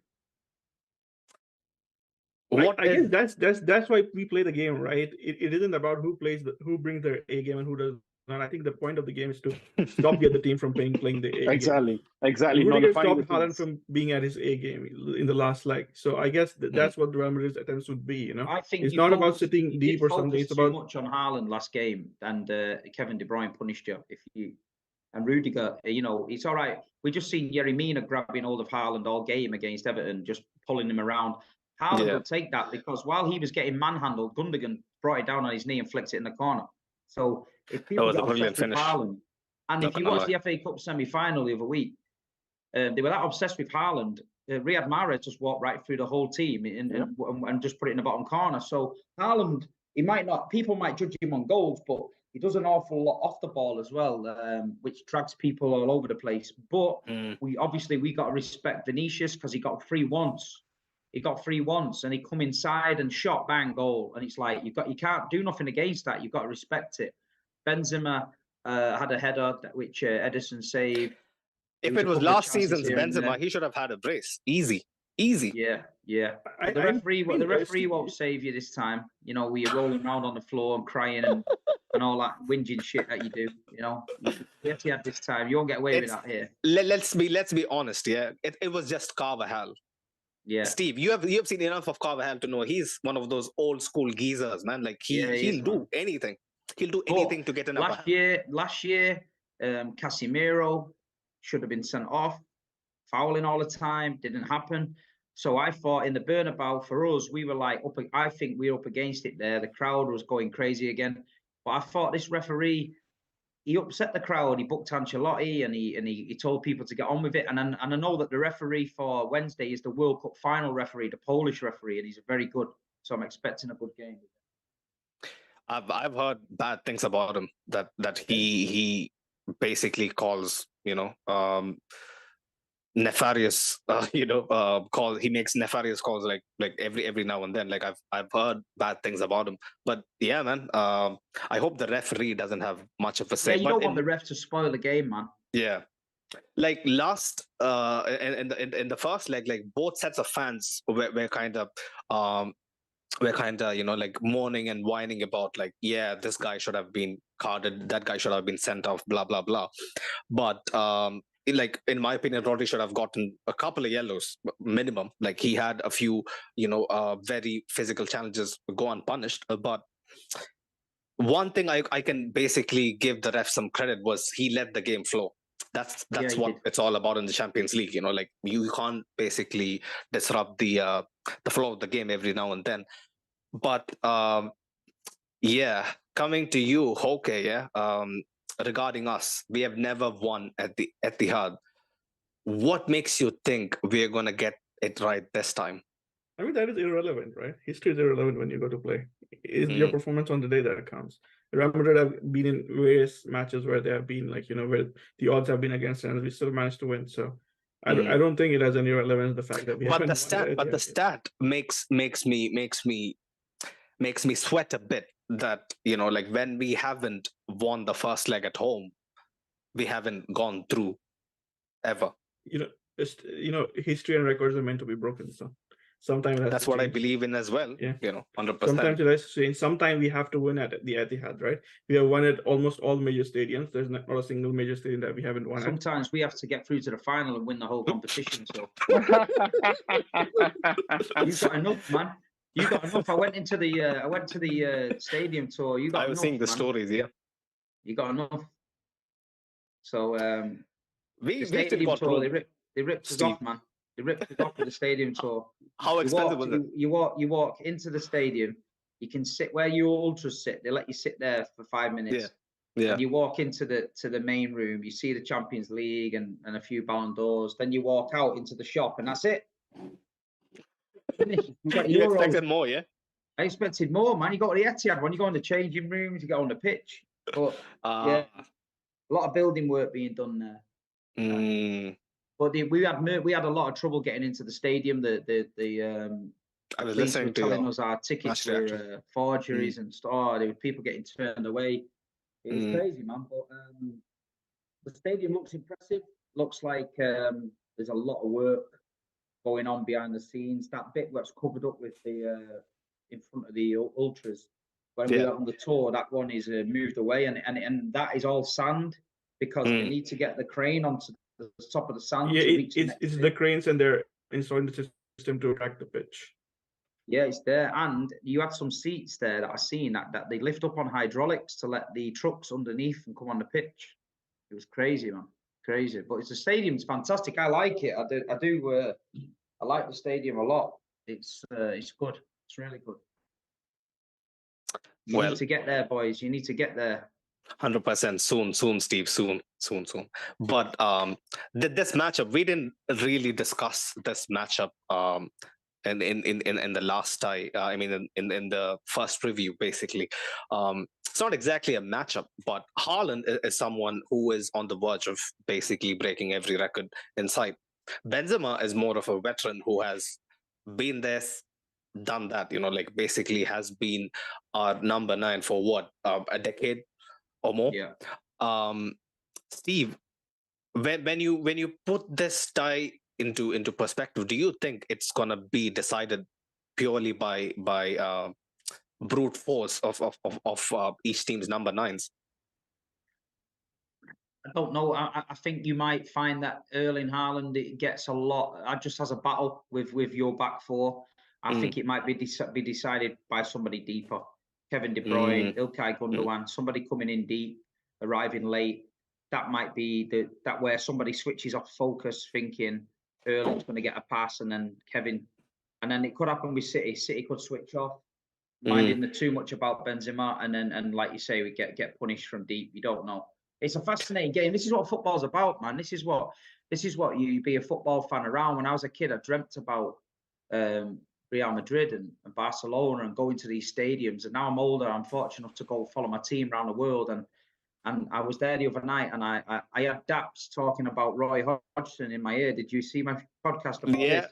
What I is guess that's why we play the game, right? It isn't about who brings their A game and who does not. I think the point of the game is to stop the other team from playing the A game. Exactly. And Not Rudiger defining the stopped Haaland things. from being at his A game in the last leg. So I guess that's what Real Madrid's attempts would be. I think it's you not about focused, sitting you deep did or something. focus It's too about much on Haaland last game, and Kevin De Bruyne punished you. And Rudiger, it's all right. We just seen Yerry Mina grabbing hold of Haaland all game against Everton, just pulling him around. Haaland will take that because while he was getting manhandled, Gundogan brought it down on his knee and flicked it in the corner. So if That people was get a brilliant obsessed with finish. Haaland, and Not if you gonna watch lie. the FA Cup semi-final the other week, they were that obsessed with Haaland. Riyad Mahrez just walked right through the whole team and just put it in the bottom corner. So Haaland, people might judge him on goals, but he does an awful lot off the ball as well, which drags people all over the place. But we got to respect Vinicius because he got free once. He got free once, and he come inside and shot, bang, goal. And it's like you can't do nothing against that. You've got to respect it. Benzema had a header which Edison saved. If it was last season's Benzema, he should have had a brace. Easy. Yeah. But the referee won't save you this time. Where you're rolling around on the floor and crying and all that whinging shit that you do. The Etihad this time, you won't get away with that here. Let's be honest. Yeah, it was just Carvajal. Yeah, Steve, you have seen enough of Carvajal to know he's one of those old school geezers, man. Like he'll do anything. He'll do anything to get an upper hand. Last year, Casemiro should have been sent off, fouling all the time, didn't happen. So I thought in the Bernabeu for us, we were like I think we were up against it there. The crowd was going crazy again. But I thought this referee, he upset the crowd. He booked Ancelotti and he told people to get on with it. And I know that the referee for Wednesday is the World Cup final referee, the Polish referee, and he's very good. So I'm expecting a good game. I've heard bad things about him. That he basically calls nefarious calls. He makes nefarious calls like every now and then. Like I've heard bad things about him. But yeah, man. I hope the referee doesn't have much of a say. Yeah, you don't want the ref to spoil the game, man. Yeah. Like last in the first leg, like both sets of fans were kind of like mourning and whining about like, yeah, this guy should have been carded, that guy should have been sent off, blah blah blah. But like in my opinion, Rodri should have gotten a couple of yellows minimum. Like he had a few very physical challenges go unpunished. But one thing I can basically give the ref some credit was he let the game flow. That's what it's all about in the Champions League. Like you can't basically disrupt the flow of the game every now and then. But coming to you, Hoke, regarding us, we have never won at the Etihad. What makes you think we're gonna get it right this time? I mean, that is irrelevant, right? History is irrelevant when you go to play. It's your performance on the day that counts. Real Madrid have been in various matches where they have been like, where the odds have been against us and we still managed to win. So I don't think it has any relevance, the fact that we haven't won. The stat makes me sweat a bit that, like when we haven't won the first leg at home, we haven't gone through ever. History and records are meant to be broken. So sometimes that's what I believe in as well. Yeah, 100%. Sometimes it has to change. Sometimes we have to win at the Etihad, right? We have won at almost all major stadiums. There's not a single major stadium that we haven't won. Sometimes we have to get through to the final and win the whole competition. So you've got enough, man. You got enough. I went to the stadium tour. You got enough. I was seeing the stories. Yeah, you got enough. So the stadium tour, they ripped us off, man. They ripped us off with the stadium tour. How expensive was it? You walk into the stadium. You can sit where your ultras sit. They let you sit there for 5 minutes. Yeah. And you walk into the main room, you see the Champions League and a few Ballon d'Ors. Then you walk out into the shop, and that's it. Finished. You got You Euros. expected more, yeah? I expected more, man. You got the Etihad when you go in the changing rooms, you go on the pitch. But yeah, a lot of building work being done there. But we had a lot of trouble getting into the stadium. The I was police were listening to telling your us our tickets match reaction. were forgeries and stuff. Oh, there were people getting turned away. It was crazy, man. But the stadium looks impressive. Looks like there's a lot of work going on behind the scenes. That bit that's covered up with the in front of the ultras. When we were on the tour, that one is moved away, and that is all sand because they need to get the crane onto the top of the sand. Yeah, to reach it's the cranes, and they're installing the system to track the pitch. Yeah, it's there, and you had some seats there that I seen that they lift up on hydraulics to let the trucks underneath and come on the pitch. It was crazy, man, crazy. But the stadium's fantastic. I like it. I like the stadium a lot. It's good. It's really good. You need to get there, boys. You need to get there. 100% soon, Steve. Soon. But this matchup, we didn't really discuss this matchup. In the last I mean in the first review, basically. It's not exactly a matchup, but Haaland is someone who is on the verge of basically breaking every record in sight. Benzema is more of a veteran who has been there, done that, like basically has been our number 9 for what, a decade or more. Steve, when you put this tie into perspective, do you think it's gonna be decided purely by brute force of each team's number 9s? I don't know. I think you might find that Erling Haaland it gets a lot. Just has a battle with your back four. I think it might be decided by somebody deeper. Kevin De Bruyne, Ilkay Gundogan, somebody coming in deep, arriving late. That might be that where somebody switches off focus, thinking Erling's going to get a pass, and then Kevin, and then it could happen with City. City could switch off, minding the too much about Benzema, and like you say, we get punished from deep. You don't know. It's a fascinating game. This is what football's about, man. This is what you be a football fan around. When I was a kid, I dreamt about Real Madrid and Barcelona and going to these stadiums. And now I'm older, I'm fortunate enough to go follow my team around the world. And I was there the other night, and I had Daps talking about Roy Hodgson in my ear. Did you see my podcast about this?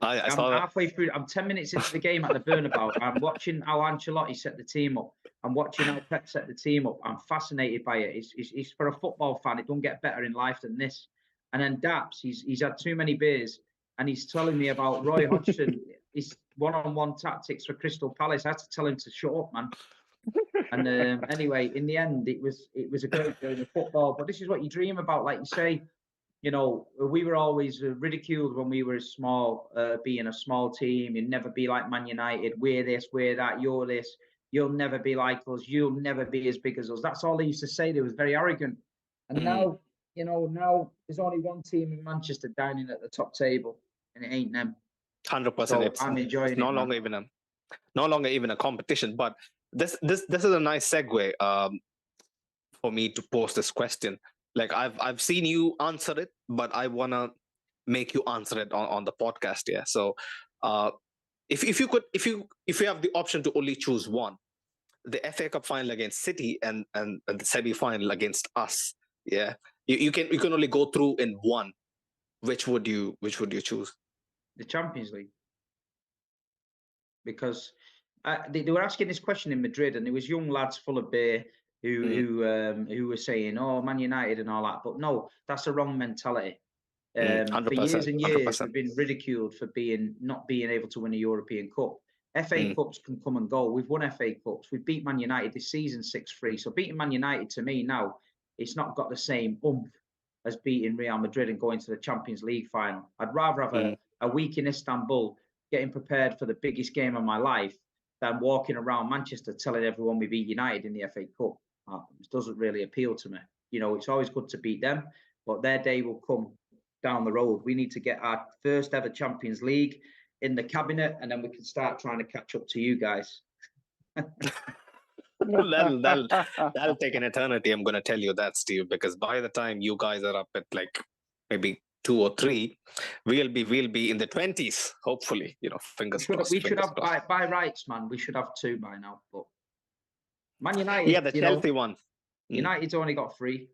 I saw that. Halfway through. I'm 10 minutes into the game at the Bernabeu. I'm watching how Ancelotti set the team up. I'm watching how Pep set the team up. I'm fascinated by it. It's for a football fan. It don't get better in life than this. And then Daps, he's had too many beers, and he's telling me about Roy Hodgson. His one-on-one tactics for Crystal Palace. I had to tell him to shut up, man. And anyway, in the end, it was a great game of football. But this is what you dream about, like you say. You know, we were always ridiculed when we were small, being a small team. You'd never be like Man United. We're this, we're that, you're this. You'll never be like us. You'll never be as big as us. That's all they used to say. They was very arrogant. And now, now there's only one team in Manchester dining at the top table, and it ain't them. 100%. So I'm enjoying it. No longer even a competition. But this is a nice segue for me to pose this question. Like I've seen you answer it, but I wanna make you answer it on the podcast here. So if you have the option to only choose one, the FA Cup final against City and the semi-final against us, you can only go through in one. Which would you choose? The Champions League. Because they were asking this question in Madrid, and there was young lads full of beer who were saying, "Oh, Man United and all that," but no, that's the wrong mentality. For years and years, 100%. We've been ridiculed for not being able to win a European Cup. FA Cups can come and go. We've won FA Cups. We beat Man United this season 6-3. So beating Man United to me now, it's not got the same oomph as beating Real Madrid and going to the Champions League final. I'd rather have a week in Istanbul getting prepared for the biggest game of my life than walking around Manchester telling everyone we beat United in the FA Cup. It doesn't really appeal to me. You know, it's always good to beat them, but their day will come down the road. We need to get our first ever Champions League in the cabinet, and then we can start trying to catch up to you guys. That'll take an eternity. I'm going to tell you that, Steve, because by the time you guys are up at like maybe 2 or 3, we'll be in the 20s. Hopefully, fingers crossed. We should fingers have crossed. by rights, man. We should have 2 by now. But Man United, Yeah, the Chelsea one. United's only got 3.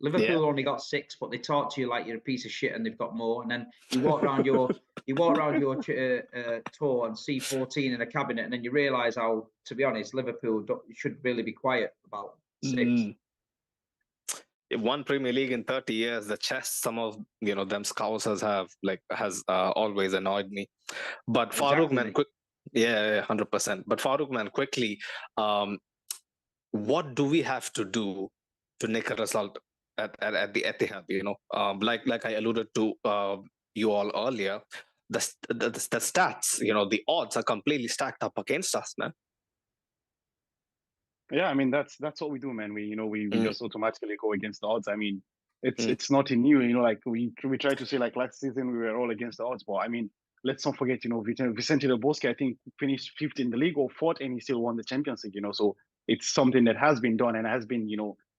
Liverpool only got 6, but they talk to you like you're a piece of shit and they've got more. And then you walk around your tour and see 14 in a cabinet, and then you realise how, to be honest, Liverpool should really be quiet about 6. One Premier League in 30 years. The chest some of them Scousers has always annoyed me. But Exactly. Farouk, man, 100%. But Farouk, man, quickly, what do we have to do to nick a result at the Etihad? Like I alluded to you all earlier, the stats, the odds are completely stacked up against us, man. Yeah, I mean that's what we do, man. We just automatically go against the odds. I mean, it's nothing new. Like we try to say like last season we were all against the odds, but I mean, let's not forget, Vicente Del Bosque, I think, finished 5th in the league or 4th, and he still won the Champions League. So it's something that has been done and has been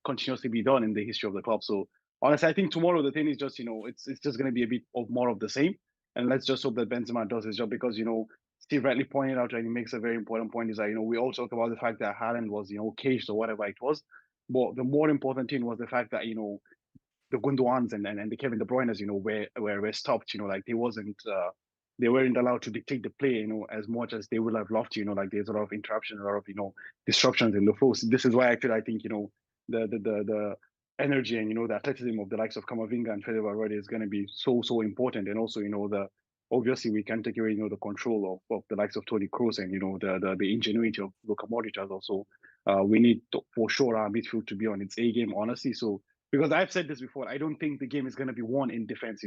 continuously be done in the history of the club. So honestly, I think tomorrow the thing is just it's just going to be a bit of more of the same, and let's just hope that Benzema does his job, because Steve rightly pointed out, and he makes a very important point, is that, we all talk about the fact that Haaland was, caged or whatever it was. But the more important thing was the fact that, the Gundoğans and the Kevin De Bruyne's, were stopped, like they weren't allowed to dictate the play, as much as they would have loved to, like there's a lot of interruption, a lot of, disruptions in the flow. So this is why actually I think, the energy and, the athleticism of the likes of Camavinga and Fede Valverde is going to be so important. And also, obviously we can't take away, the control of the likes of Toni Kroos and, the ingenuity of Luka Modric as also. We need for sure our midfield to be on its A game, honestly. So, because I've said this before, I don't think the game is going to be won in defense,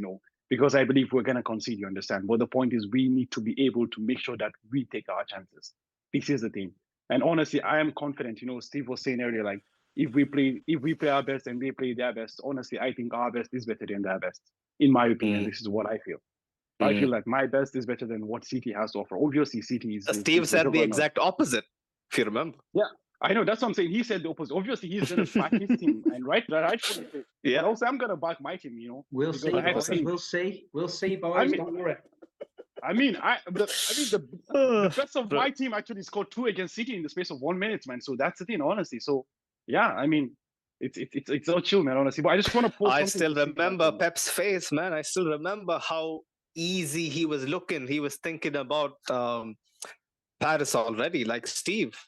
because I believe we're going to concede, you understand. But the point is we need to be able to make sure that we take our chances. This is the thing. And honestly, I am confident, Steve was saying earlier, like, if we play our best and they play their best, honestly, I think our best is better than their best. In my opinion, this is what I feel. I feel like my best is better than what City has to offer. Obviously, City is... Steve said the exact opposite, if you remember. Yeah, I know. That's what I'm saying. He said the opposite. Obviously, he's going to back his team, and rightfully so. Yeah. But also, I'm going to back my team, We'll see, boys. We'll see, boys. Don't worry. I mean, the best of my team actually scored 2 against City in the space of 1 minute, man. So that's the thing, honestly. So, yeah, I mean, it's all chill, man, honestly. But I just want to post. I still remember Pep's face, man. I still remember how easy he was looking. He was thinking about Paris already. Like Steve,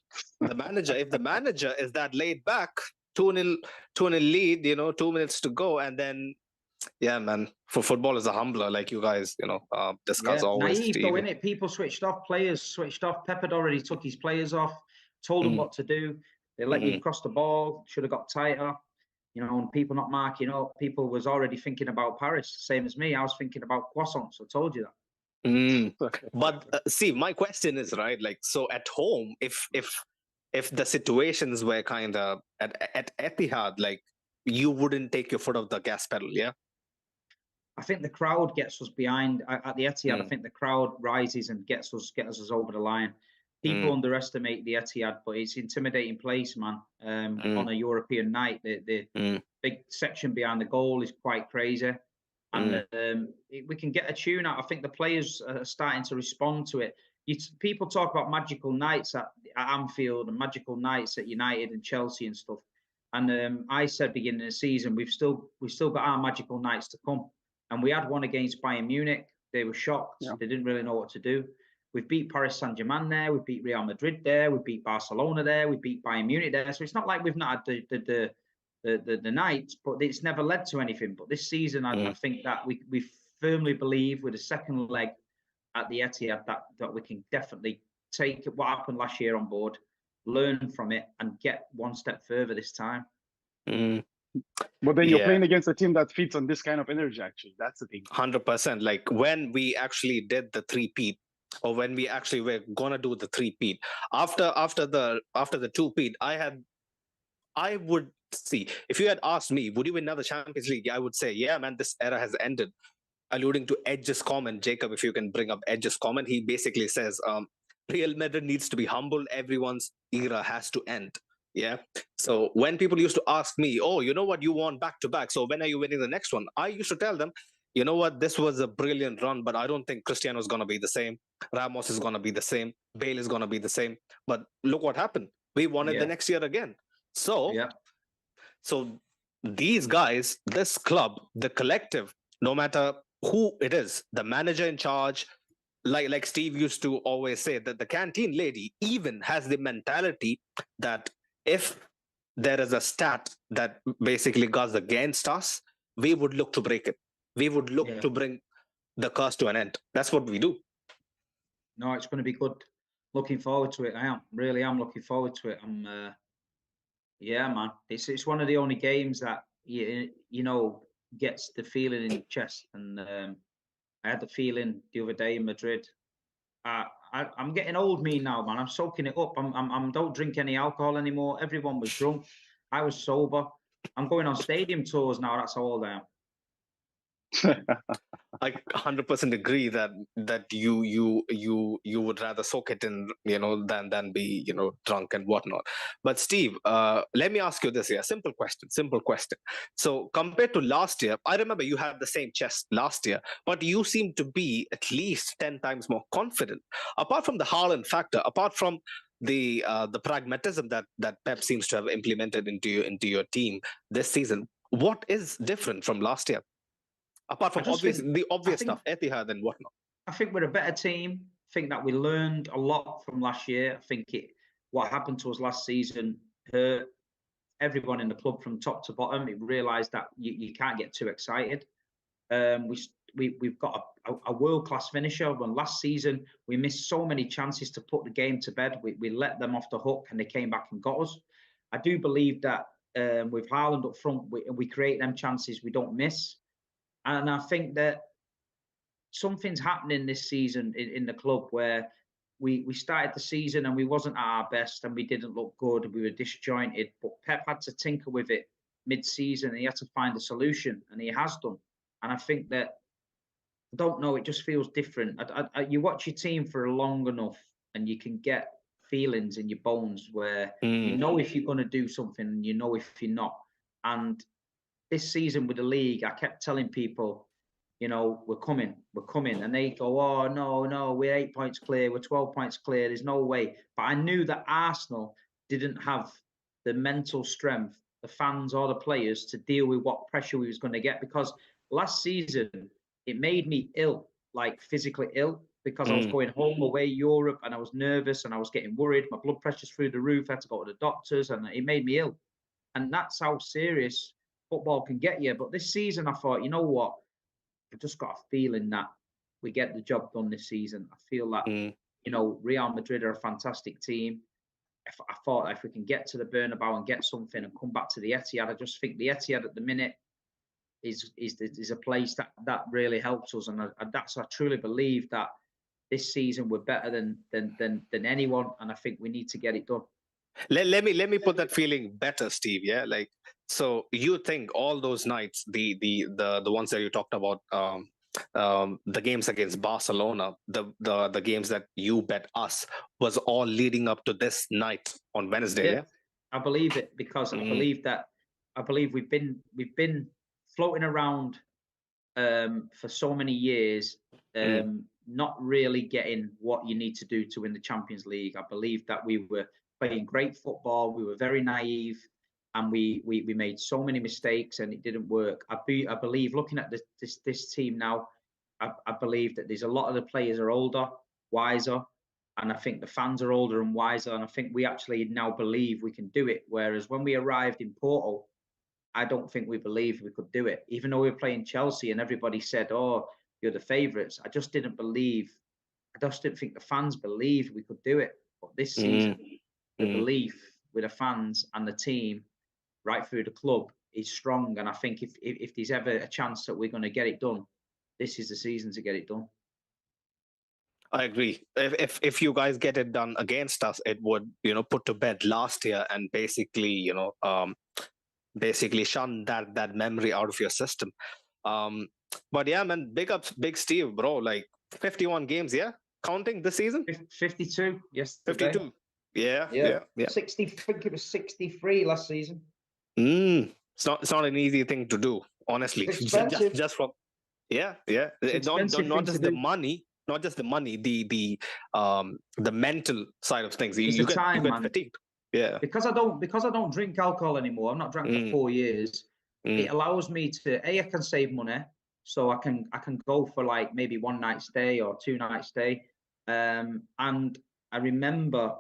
the manager. If the manager is that laid back, 2-0 lead, 2 minutes to go, and then. Yeah, man. For football is a humbler, like you guys, discuss always. Naive, though, innit? People switched off. Players switched off. Pep had already took his players off, told them what to do. They let you cross the ball. Should have got tighter. And people not marking up. People was already thinking about Paris, same as me. I was thinking about croissants. I told you that. But see, my question is, right, like, so at home, if the situations were kind of at Etihad, like, you wouldn't take your foot off the gas pedal, yeah? I think the crowd gets us behind at the Etihad. I think the crowd rises and gets us over the line. People underestimate the Etihad, but it's an intimidating place, man. On a European night, the big section behind the goal is quite crazy, and we can get a tune out. I think the players are starting to respond to it. People talk about magical nights at Anfield and magical nights at United and Chelsea and stuff. And I said beginning of the season, we've still got our magical nights to come. And we had one against Bayern Munich. They were shocked. Yeah. They didn't really know what to do. We've beat Paris Saint-Germain there. We beat Real Madrid there. We beat Barcelona there. We beat Bayern Munich there. So it's not like we've not had the nights, but it's never led to anything. But this season, I think that we firmly believe with a second leg at the Etihad that we can definitely take what happened last year on board, learn from it, and get one step further this time. But then you're playing against a team that feeds on this kind of energy, actually. That's the thing. 100%. Like when we actually did the 3-peat, or when we actually were going to do the 3-peat, after the 2-peat, I would see, if you had asked me, would you win another Champions League? I would say, yeah, man, this era has ended. Alluding to Edge's comment, Jacob, if you can bring up Edge's comment, he basically says, Real Madrid needs to be humble. Everyone's era has to end. Yeah. So when people used to ask me, oh, you know what, you won back to back. So when are you winning the next one? I used to tell them, you know what, this was a brilliant run, but I don't think Cristiano is going to be the same. Ramos is going to be the same. Bale is going to be the same. But look what happened. We won it the next year again. So, so these guys, this club, the collective, no matter who it is, the manager in charge, like Steve used to always say, that the canteen lady even has the mentality that if there is a stat that basically goes against us, we would look to break it. We would look to bring the curse to an end. That's what we do. No, it's going to be good. Looking forward to it. I am really am looking forward to it. Yeah, man. It's one of the only games that you know gets the feeling in your chest. And I had the feeling the other day in Madrid. I'm getting old, me now, man. I'm soaking it up. I'm don't drink any alcohol anymore. Everyone was drunk. I was sober. I'm going on stadium tours now. That's how old I am. I 100% agree that you would rather soak it in, than be, drunk and whatnot. But Steve, let me ask you this here. Simple question. So compared to last year, I remember you had the same chest last year, but you seem to be at least 10 times more confident. Apart from the Haaland factor, apart from the pragmatism that Pep seems to have implemented into your team this season, what is different from last year? Apart from the obvious stuff, Etihad and whatnot. I think we're a better team. I think that we learned a lot from last year. I think what happened to us last season hurt everyone in the club from top to bottom. We realised that you can't get too excited. We've got a world-class finisher. When last season we missed so many chances to put the game to bed, we let them off the hook and they came back and got us. I do believe that with Haaland up front, we create them chances we don't miss. And I think that something's happening this season in the club where we started the season and we wasn't at our best and we didn't look good. We were disjointed, but Pep had to tinker with it mid-season and he had to find a solution, and he has done. And I think that, I don't know, it just feels different. You watch your team for long enough and you can get feelings in your bones where you know if you're going to do something and you know if you're not. And this season with the league, I kept telling people, we're coming. And they go, oh, no, we're 8 points clear, we're 12 points clear, there's no way. But I knew that Arsenal didn't have the mental strength, the fans or the players, to deal with what pressure we was going to get. Because last season, it made me ill, like physically ill, because I was going home away Europe and I was nervous and I was getting worried. My blood pressure's through the roof. I had to go to the doctors and it made me ill. And that's how serious football can get you. But this season, I thought, you know what? I've just got a feeling that we get the job done this season. I feel that, Real Madrid are a fantastic team. I thought if we can get to the Bernabeu and get something and come back to the Etihad, I just think the Etihad at the minute is a place that really helps us. And I truly believe that this season we're better than anyone. And I think we need to get it done. Let me put that feeling better, Steve. Yeah, like, so you think all those nights, the ones that you talked about, the games against Barcelona, the games that you bet us, was all leading up to this night on Wednesday. Yeah, I believe it, because I believe we've been floating around for so many years, not really getting what you need to do to win the Champions League. I believe that we were playing great football. We were very naive, and we made so many mistakes, and it didn't work. I believe, looking at this team now, I believe that there's a lot of the players are older, wiser, and I think the fans are older and wiser, and I think we actually now believe we can do it. Whereas when we arrived in Porto, I don't think we believed we could do it. Even though we were playing Chelsea and everybody said, "Oh, you're the favourites," I just didn't believe. I just didn't think the fans believed we could do it. But this season, the belief with the fans and the team right through the club is strong. And I think if there's ever a chance that we're going to get it done, this is the season to get it done. I agree. If you guys get it done against us, it would, put to bed last year and basically, basically shun that memory out of your system. But yeah, man, big ups, Big Steve, bro. Like 51 games, yeah? counting this season? 52 yesterday. 52. Yeah. 60. I think it was 63 last season. It's not an easy thing to do, honestly. It's expensive. Just from It's not expensive thing just to the do. money, the mental side of things. It's You the time, you get man. fatigued. Yeah. Because I don't drink alcohol anymore. I've not drank for 4 years. It allows me to I can save money, so I can go for like maybe 1 night stay or 2 night stay. And I remember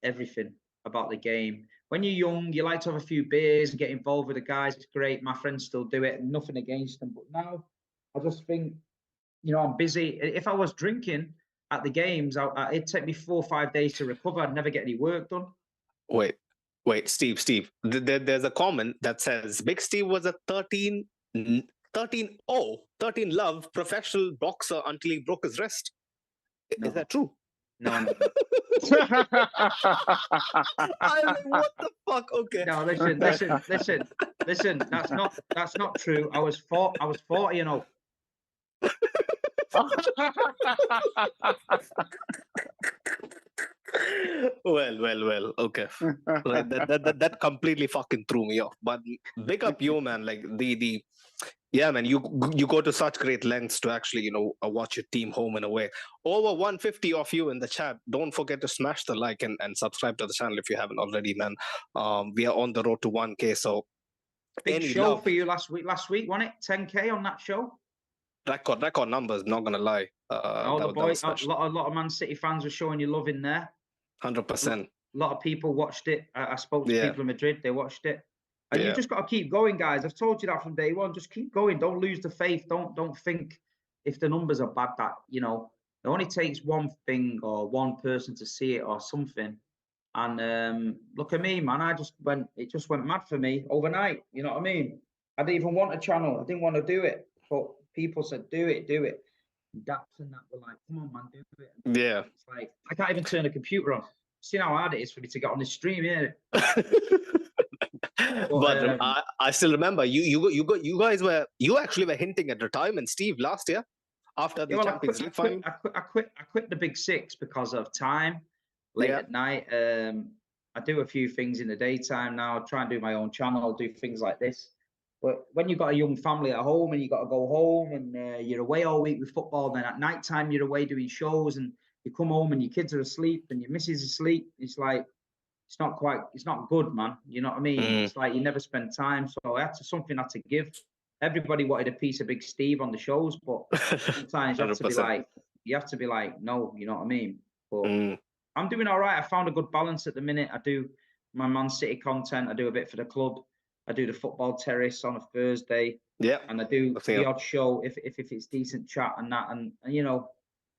everything about the game. When you're young, you like to have a few beers and get involved with the guys. It's great. My friends still do it. Nothing against them. But now I just think, I'm busy. If I was drinking at the games, it'd take me 4 or 5 days to recover. I'd never get any work done. Wait, Steve. There's a comment that says Big Steve was a 13 love professional boxer until he broke his wrist. No. Is that true? No. I'm like, what the fuck? Okay. No, listen. That's not true. I was 40 and 0. Well. Okay. Like that completely fucking threw me off. But big up you, man. Like yeah, man. You go to such great lengths to actually, watch your team home and away. Over 150 of you in the chat. Don't forget to smash the like and subscribe to the channel if you haven't already, man. We are on the road to 1K. So big show for you last week. Last week, wasn't it? 10K on that show. Record numbers. Not gonna lie. The boys, a lot of Man City fans were showing you love in there. 100%. A lot of people watched it. I spoke to people in Madrid. They watched it. And you just got to keep going, guys. I've told you that from day one. Just keep going. Don't lose the faith. Don't think if the numbers are bad that, it only takes one thing or one person to see it or something. And look at me, man. It just went mad for me overnight. You know what I mean? I didn't even want a channel. I didn't want to do it. But people said, do it. Daps and that were like, come on, man, do it. Yeah. It's like, I can't even turn a computer on. See how hard it is for me to get on this stream here. But I still remember you guys actually were hinting at retirement, Steve, last year after the Champions League final. I quit the Big Six because of time, late at night. I do a few things in the daytime now. I try and do my own channel, do things like this. But when you've got a young family at home and you got to go home and you're away all week with football, then at night time you're away doing shows and you come home and your kids are asleep and your missus is asleep. It's like, it's not good, man. You know what I mean? It's like you never spend time. So something I had to give. Everybody wanted a piece of Big Steve on the shows, but sometimes you have to be like, no, you know what I mean? But I'm doing all right. I found a good balance at the minute. I do my Man City content. I do a bit for the club. I do the football terrace on a Thursday. Yeah. And I do the odd show if it's decent chat and that. And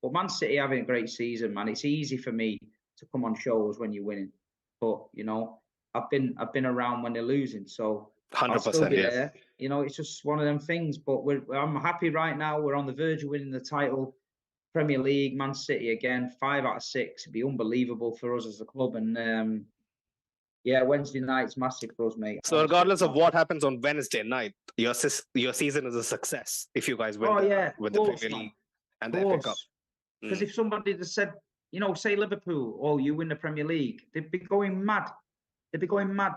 but Man City having a great season, man. It's easy for me to come on shows when you're winning. But I've been around when they're losing, so 100%. I'll still be there. It's just one of them things. But I'm happy right now. We're on the verge of winning the title, Premier League, Man City again, 5 out of 6. It'd be unbelievable for us as a club. And Wednesday night's massive for us, mate. So regardless of what happens on Wednesday night, your season is a success if you guys win with the Premier League and the FA Cup. Because if somebody just said, say Liverpool, you win the Premier League, they'd be going mad. They'd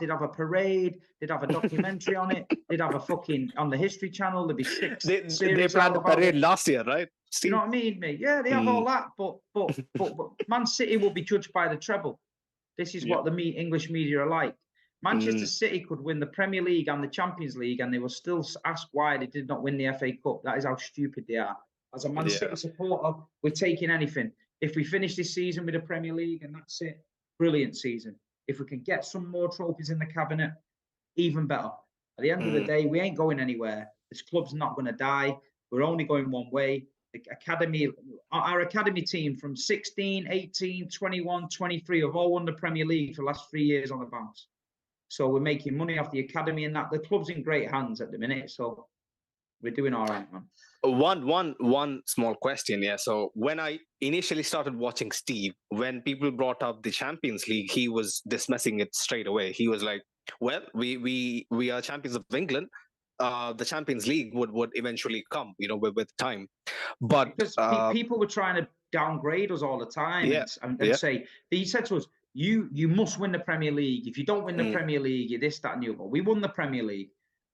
have a parade. They'd have a documentary on it. They'd have a fucking on the History Channel. There'd be 6 series. They planned the parade last year, right? Steve? You know what I mean, mate? Yeah, they have all that. But Man City will be judged by the treble. This is what the English media are like. Manchester City could win the Premier League and the Champions League, and they will still ask why they did not win the FA Cup. That is how stupid they are. As a Man City supporter, we're taking anything. If we finish this season with the Premier League and that's it, brilliant season. If we can get some more trophies in the cabinet, even better. At the end of the day, we ain't going anywhere. This club's not going to die. We're only going one way. Our academy team from 16, 18, 21, 23 have all won the Premier League for the last 3 years on the bounce. So we're making money off the academy and that. The club's in great hands at the minute. So we're doing all right, man. One small question, So when I initially started watching Steve, when people brought up the Champions League, he was dismissing it straight away. He was like, "Well, we are champions of England. The Champions League would eventually come, with time." But because people were trying to downgrade us all the time Yeah, and say, he said to us, you must win the Premier League. If you don't win the Premier League, you're this, that, and the other. We won the Premier League.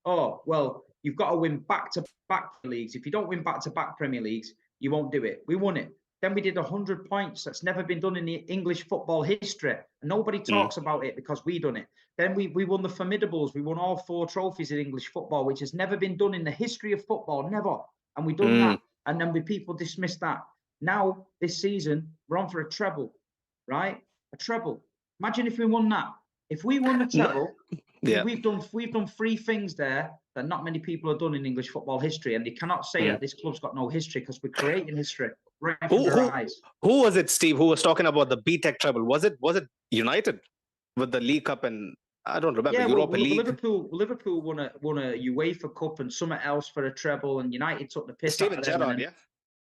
Oh, well, you've got to win back-to-back leagues. If you don't win back-to-back Premier Leagues, you won't do it. We won it. Then we did 100 points. That's never been done in the English football history. And nobody talks about it because we done it. Then we won the Formidables. We won all 4 trophies in English football, which has never been done in the history of football, never. And we done that. And then people dismissed that. Now, this season, we're on for a treble, right? A treble. Imagine if we won that. If we won the treble, we've done 3 things there that not many people have done in English football history, and they cannot say that this club's got no history because we're creating history right from their eyes. Who was it, Steve, who was talking about the BTEC treble? Was it United with the League Cup and I don't remember Europa League? Liverpool won a UEFA Cup and something else for a treble, and United took the piss Steven out of them. Gerrard,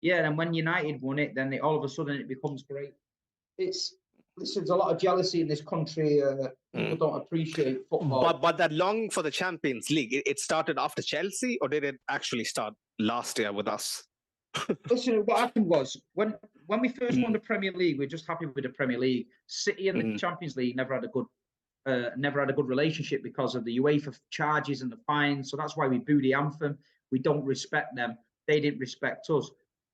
Yeah, and when United won it, then all of a sudden it becomes great. There's a lot of jealousy in this country. People don't appreciate football. But that longing for the Champions League, it started after Chelsea, or did it actually start last year with us? Listen, what happened was when we first won the Premier League, we were just happy with the Premier League. City and the Champions League never had a good relationship because of the UEFA charges and the fines. So that's why we boo the anthem. We don't respect them. They didn't respect us.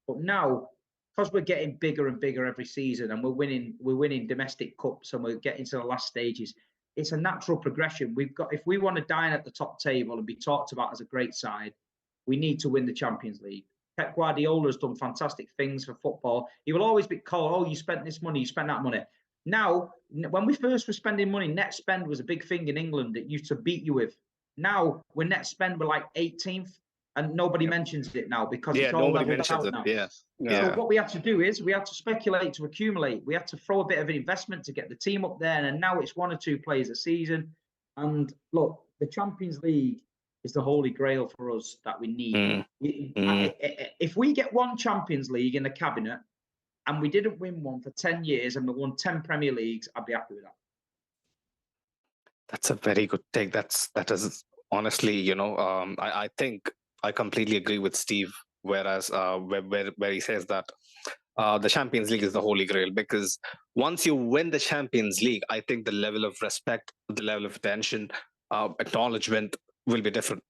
But now, because we're getting bigger and bigger every season, and we're winning domestic cups, and we're getting to the last stages, it's a natural progression. If we want to dine at the top table and be talked about as a great side, we need to win the Champions League. Pep Guardiola has done fantastic things for football. He will always be called, oh, you spent this money, you spent that money. Now, when we first were spending money, net spend was a big thing in England that used to beat you with. Now, we're net spend, we're like 18th, and nobody mentions it now because it's all leveled out now. So what we have to do is we have to speculate to accumulate. We have to throw a bit of an investment to get the team up there, and now it's 1 or 2 players a season. And look, the Champions League is the holy grail for us that we need. If we get 1 Champions League in the cabinet and we didn't win one for 10 years and we won 10 Premier Leagues, I'd be happy with that. That's a very good take. That is honestly, I think I completely agree with Steve. Whereas where he says that the Champions League is the holy grail, because once you win the Champions League, I think the level of respect, the level of attention, acknowledgement will be different.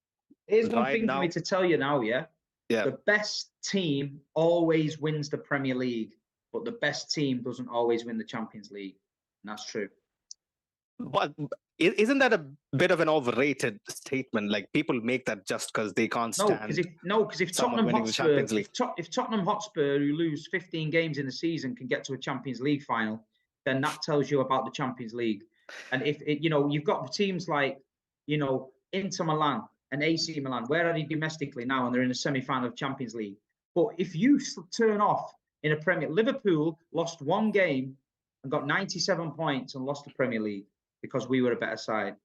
Here's one thing for me to tell you now, yeah? The best team always wins the Premier League, but the best team doesn't always win the Champions League. And that's true. But isn't that a bit of an overrated statement? Like, people make that just because they can't stand. Because if Tottenham Hotspur, who lose 15 games in the season, can get to a Champions League final, then that tells you about the Champions League. And if you've got teams like, Inter Milan and AC Milan, where are they domestically now? And they're in a semi-final of Champions League. But if you turn off in a Premier, Liverpool lost 1 game and got 97 points and lost the Premier League because we were a better side.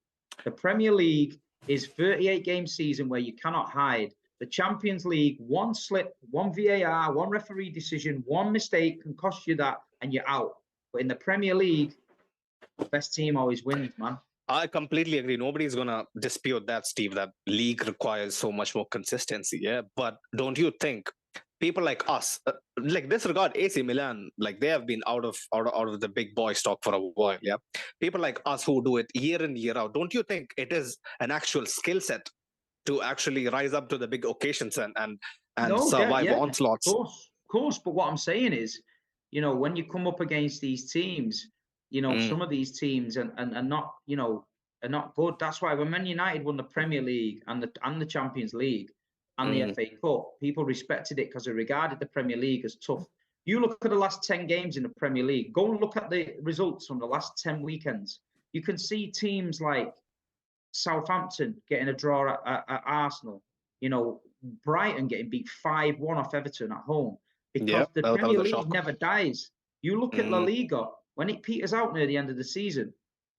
The Premier League is 38-game season where you cannot hide. The Champions League, 1 slip, 1 VAR, 1 referee decision, 1 mistake can cost you that, and you're out. But in the Premier League, the best team always wins, man. I completely agree. Nobody's going to dispute that, Steve, that league requires so much more consistency. Yeah. But don't you think people like us, like disregard AC Milan, like they have been out of the big boy stock for a while. Yeah. People like us who do it year in, year out. Don't you think it is an actual skill set to actually rise up to the big occasions and survive onslaughts? Of course. But what I'm saying is, when you come up against these teams, some of these teams are not, are not good. That's why when Man United won the Premier League and the Champions League and the FA Cup, people respected it because they regarded the Premier League as tough. You look at the last 10 games in the Premier League, go and look at the results from the last 10 weekends. You can see teams like Southampton getting a draw at Arsenal, Brighton getting beat 5-1 off Everton at home, because the Premier League never dies. You look at La Liga, when it peters out near the end of the season,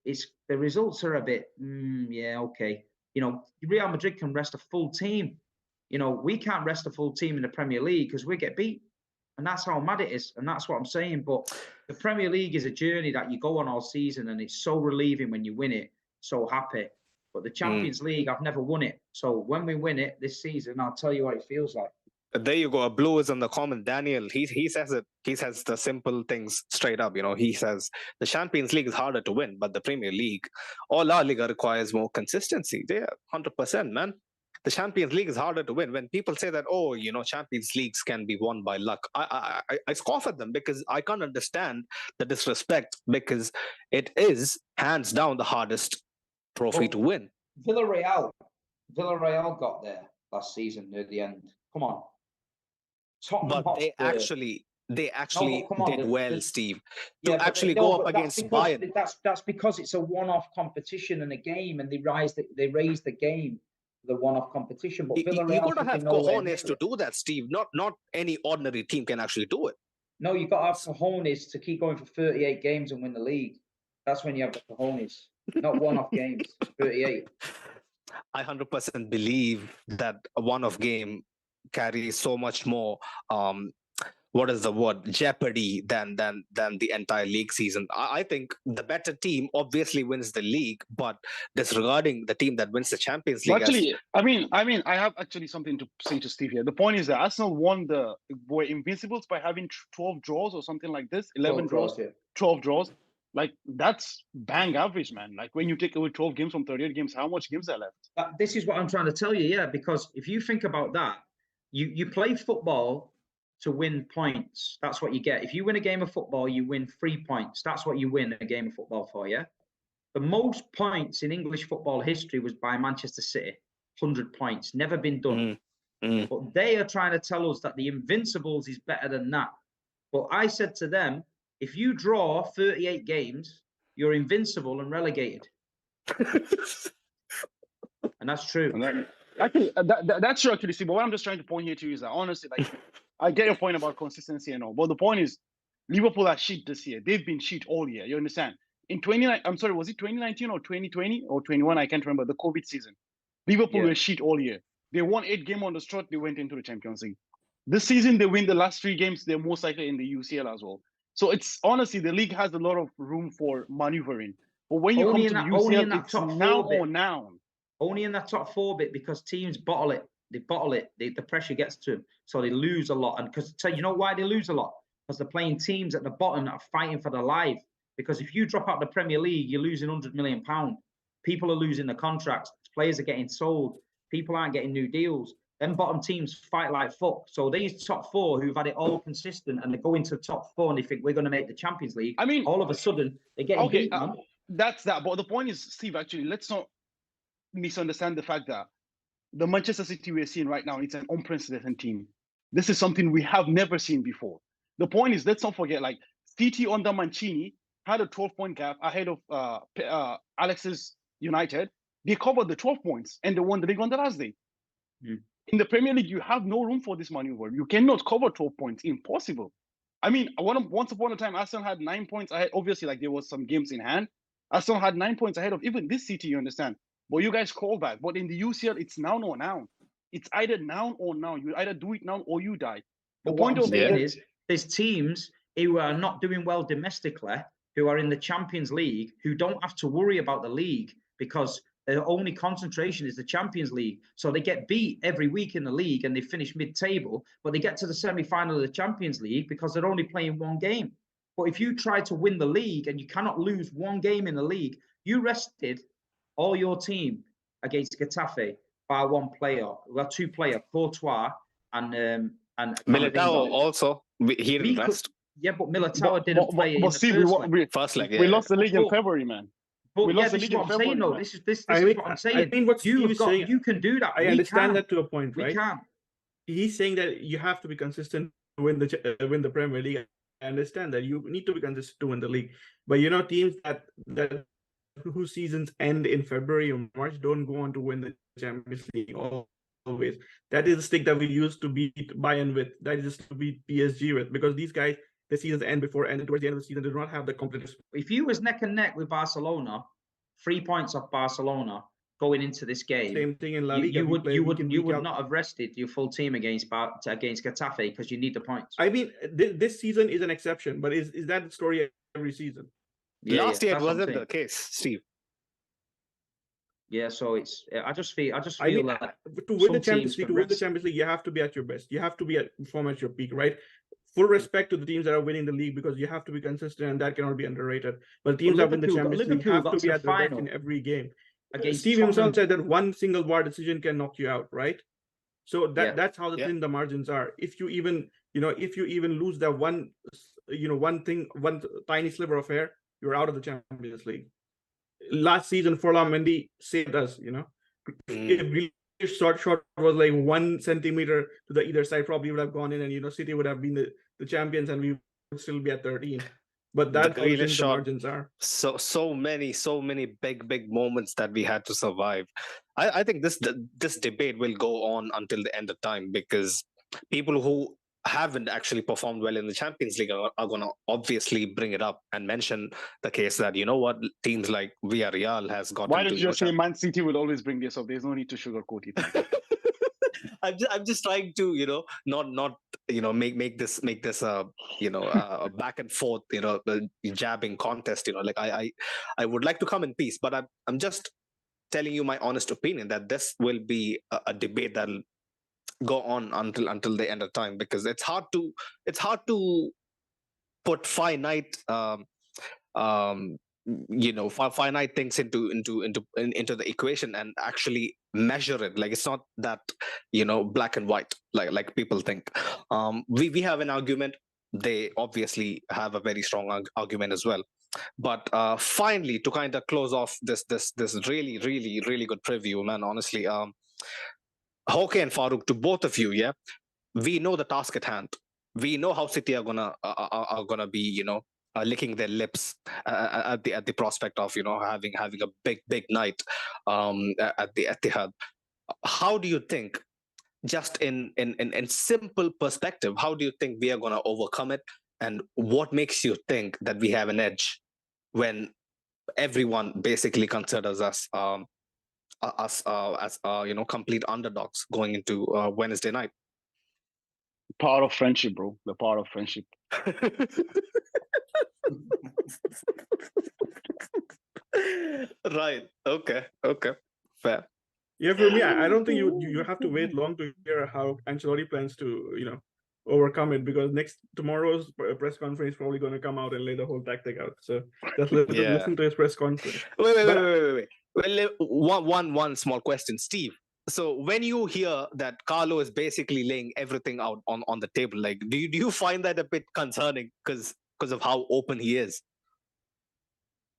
the results are a bit, okay. Real Madrid can rest a full team. We can't rest a full team in the Premier League because we get beat. And that's how mad it is. And that's what I'm saying. But the Premier League is a journey that you go on all season, and it's so relieving when you win it. So happy. But the Champions League, I've never won it. So when we win it this season, I'll tell you what it feels like. There you go. A blue is in the comment. Daniel, he says it. He says the simple things straight up. He says the Champions League is harder to win, but the Premier League or La Liga requires more consistency. Yeah, 100%, man. The Champions League is harder to win. When people say that, Champions Leagues can be won by luck, I scoff at them because I can't understand the disrespect, because it is hands down the hardest trophy to win. Villarreal got there last season near the end. Come on. Tottenham But they actually did well, Steve, to actually go up against Bayern. That's because it's a one-off competition and a game, and they raise the game, the one-off competition. But You got to have cojones to do that, Steve. Not any ordinary team can actually do it. No, you got to have cojones to keep going for 38 games and win the league. That's when you have the cojones, not one-off games. 38. I 100% believe that a one-off game carries so much more what is the word, jeopardy than the entire league season. I think the better team obviously wins the league, but disregarding the team that wins the Champions League. Actually, I have actually something to say to Steve here. The point is that Arsenal were invincibles by having 12 draws or something like this, 11 draws, 12 draws. Like, that's bang average, man. Like, when you take away 12 games from 38 games, how much games are left? This is what I'm trying to tell you, yeah, because if you think about that, you play football to win points. That's what you get. If you win a game of football, you win 3 points. That's what you win a game of football for, yeah? The most points in English football history was by Manchester City, 100 points. Never been done. But they are trying to tell us that the Invincibles is better than that. But I said to them, if you draw 38 games, you're invincible and relegated. And that's true. Actually, that's true, actually, Steve. But what I'm just trying to point here to you is that, honestly, like, I get your point about consistency and all. But the point is, Liverpool are shit this year. They've been shit all year. You understand? In was it 2019 or 2020 or 21? I can't remember, the COVID season. Liverpool were shit all year. They won 8 games on the trot. They went into the Champions League. This season, they win the last 3 games. They're most likely in the UCL as well. So it's honestly, the league has a lot of room for maneuvering. But when you come to the UCL, it's now or now. Only in that top 4 bit, because teams bottle it. They bottle it. The pressure gets to them. So they lose a lot. And because you know why they lose a lot? Because they're playing teams at the bottom that are fighting for their life. Because if you drop out the Premier League, you're losing £100 million. People are losing the contracts. Players are getting sold. People aren't getting new deals. Then bottom teams fight like fuck. So these top 4 who've had it all consistent, and they go into the top 4 and they think we're going to make the Champions League. I mean, all of a sudden they're getting beat, man. That's that. But the point is, Steve, actually, let's not misunderstand the fact that the Manchester City we're seeing right now, it's an unprecedented team. This is something we have never seen before. The point is, let's not forget, like, City under Mancini had a 12-point gap ahead of Alex's United. They covered the 12 points and they won the league on the last day. In the Premier League, you have no room for this maneuver. You cannot cover 12 points. Impossible. I mean, once upon a time, Arsenal had 9 points ahead. Obviously, like, there was some games in hand. Arsenal had 9 points ahead of even this City, you understand? But you guys call back. But in the UCL, it's now or now. It's either now or now. You either do it now or you die. The point of it is, there's teams who are not doing well domestically, who are in the Champions League, who don't have to worry about the league because their only concentration is the Champions League. So they get beat every week in the league and they finish mid-table, but they get to the semi-final of the Champions League because they're only playing 1 game. But if you try to win the league and you cannot lose 1 game in the league, you rested all your team against Getafe by 1 player. Well, 2 players, Courtois and Militao also. He didn't rest. Yeah, but Militao didn't play. But Steve, first leg. We lost the league in February, man. But this is what I'm saying, though. This is what I'm saying. I think what Steve is saying, you can do that. I understand that to a point, right? We can. He's saying that you have to be consistent to win the Premier League. I understand that you need to be consistent to win the league, but teams that whose seasons end in February or March don't go on to win the Champions League always. That is the stick that we used to beat Bayern with. That is to beat PSG with, because these guys, the seasons end before, and towards the end of the season, they do not have the complete. If you was neck and neck with Barcelona, 3 points off Barcelona going into this game, same thing in La Liga, you would not have rested your full team against Getafe because you need the points. I mean, this season is an exception, but is that the story every season? Last year it wasn't the case, Steve. Yeah, so it's I just feel I mean, like to win the some Champions teams League, can rest. you have to be at your best. You have to be perform at your peak, right? Full respect to the teams that are winning the league because you have to be consistent and that cannot be underrated. But teams that win the Champions League have to be at their best in every game. Against Steve himself said that one single VAR decision can knock you out, right? So that's how thin the margins are. If you even lose that one tiny sliver of hair, you're out of the Champions League. Last season, Forlan Mendy saved us. If short was like 1 centimeter to the either side, probably would have gone in, and City would have been the champions, and we would still be at 13. But that's how thin the margins are. So many big moments that we had to survive. I think this debate will go on until the end of time, because people who haven't actually performed well in the Champions League are going to obviously bring it up and mention the case that, teams like Villarreal has got. Why don't you just say Man City will always bring this up? There's no need to sugarcoat it. I'm just trying to not make this a back and forth jabbing contest. Like I would like to come in peace, but I'm just telling you my honest opinion that this will be a debate that'll go on until the end of time, because it's hard to put finite finite things into the equation and actually measure it. Like, it's not that black and white like people think. We have an argument. They obviously have a very strong argument as well. But finally, to kind of close off this really good preview, man, honestly, Hoke and Farouk, to both of you, yeah, we know the task at hand. We know how City are gonna be, licking their lips at the prospect of having a big night at the Etihad. How do you think, just in simple perspective, how do you think we are gonna overcome it, and what makes you think that we have an edge when everyone basically considers us as complete underdogs going into Wednesday night? Power of friendship, bro. The power of friendship. Right. Okay. Fair. Yeah, for me, I don't think you have to wait long to hear how Ancelotti plans to overcome it, because tomorrow's press conference is probably going to come out and lay the whole tactic out. So just listen to his press conference. Wait. Well, one small question, Steve. So when you hear that Carlo is basically laying everything out on the table, like, do you find that a bit concerning because of how open he is?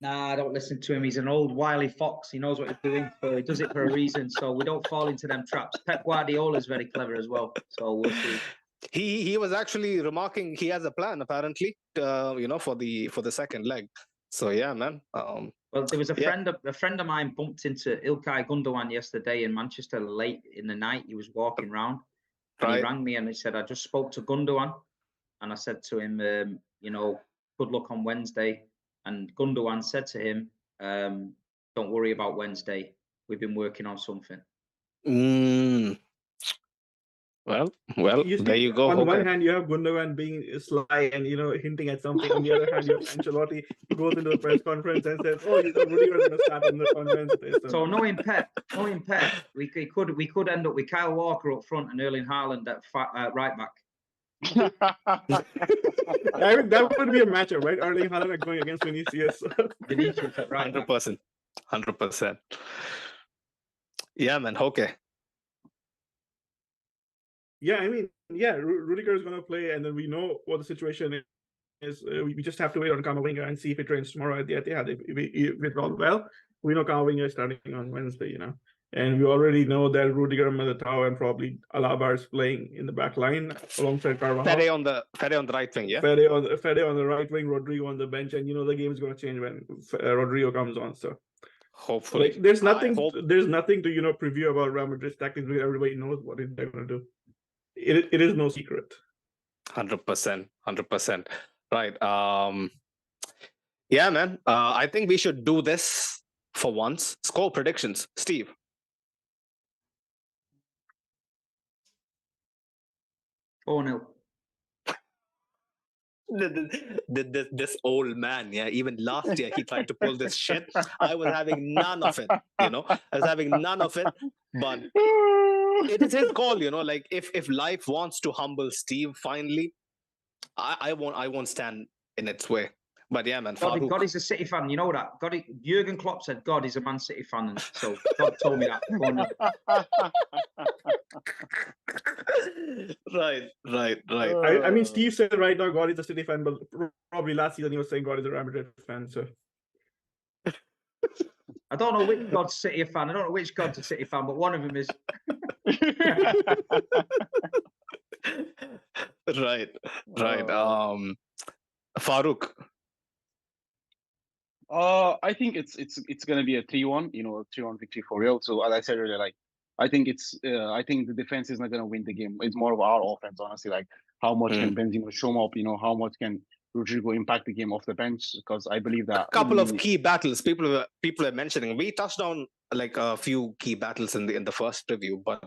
Nah, I don't listen to him. He's an old wily fox. He knows what he's doing. So he does it for a reason. So we don't fall into them traps. Pep Guardiola is very clever as well. So we'll see. He was actually remarking he has a plan apparently, for the second leg. So yeah, man. Well, there was a friend of mine bumped into Ilkay Gundogan yesterday in Manchester late in the night. He was walking around, and he rang me and he said, "I just spoke to Gundogan," and I said to him, "Good luck on Wednesday." And Gundogan said to him, "Don't worry about Wednesday. We've been working on something." Well, there you go. On one hand, you have Gundogan being sly and hinting at something. On the other hand, you have Ancelotti who goes into a press conference and says, "Oh, Rudiger's going to start on Wednesday." So knowing Pep, we could end up with Kyle Walker up front and Erling Haaland at right back. I mean, that would be a matchup, right? Erling Haaland going against Vinicius. Vinicius at right 100%. Yeah, man. Okay. Yeah, I mean, Rudiger is going to play, and then we know what the situation is. We just have to wait on Camavinga and see if it rains tomorrow at the Etihad. If it's all well, we know Camavinga is starting on Wednesday, and we already know that Rudiger, Militao, and probably Alaba is playing in the back line alongside Carvajal. Fede on the right wing, yeah. Fede on the right wing, Rodrigo on the bench, and the game is going to change when Rodrigo comes on. So hopefully, there's nothing to preview about Real Madrid's tactics, because everybody knows what they're going to do. It is no secret. 100%. Right. Yeah, man. I think we should do this for once. Score predictions, Steve. 4-0. This old man, yeah. Even last year he tried to pull this shit. I was having none of it, I was having none of it. But it is his call, like if life wants to humble Steve finally, I won't stand in its way. But yeah, man, Farouk. God is a City fan. You know that. Jurgen Klopp said God is a Man City fan, and so God told me that. Go on, Right. I mean, Steve said right now God is a City fan, but probably last season he was saying God is a Real Madrid fan. So I don't know which God's City fan. I don't know which God's a City fan, but one of them is. Right. Farouk. I think it's gonna be a 3-1, 3-1 victory for Real. So as I said earlier, like I think the defense is not gonna win the game. It's more of our offense, honestly. Like how much can Benzema show up? How much can Rodrigo impact the game off the bench? Because I believe that a couple of key battles people are mentioning. We touched on like a few key battles in the first review, but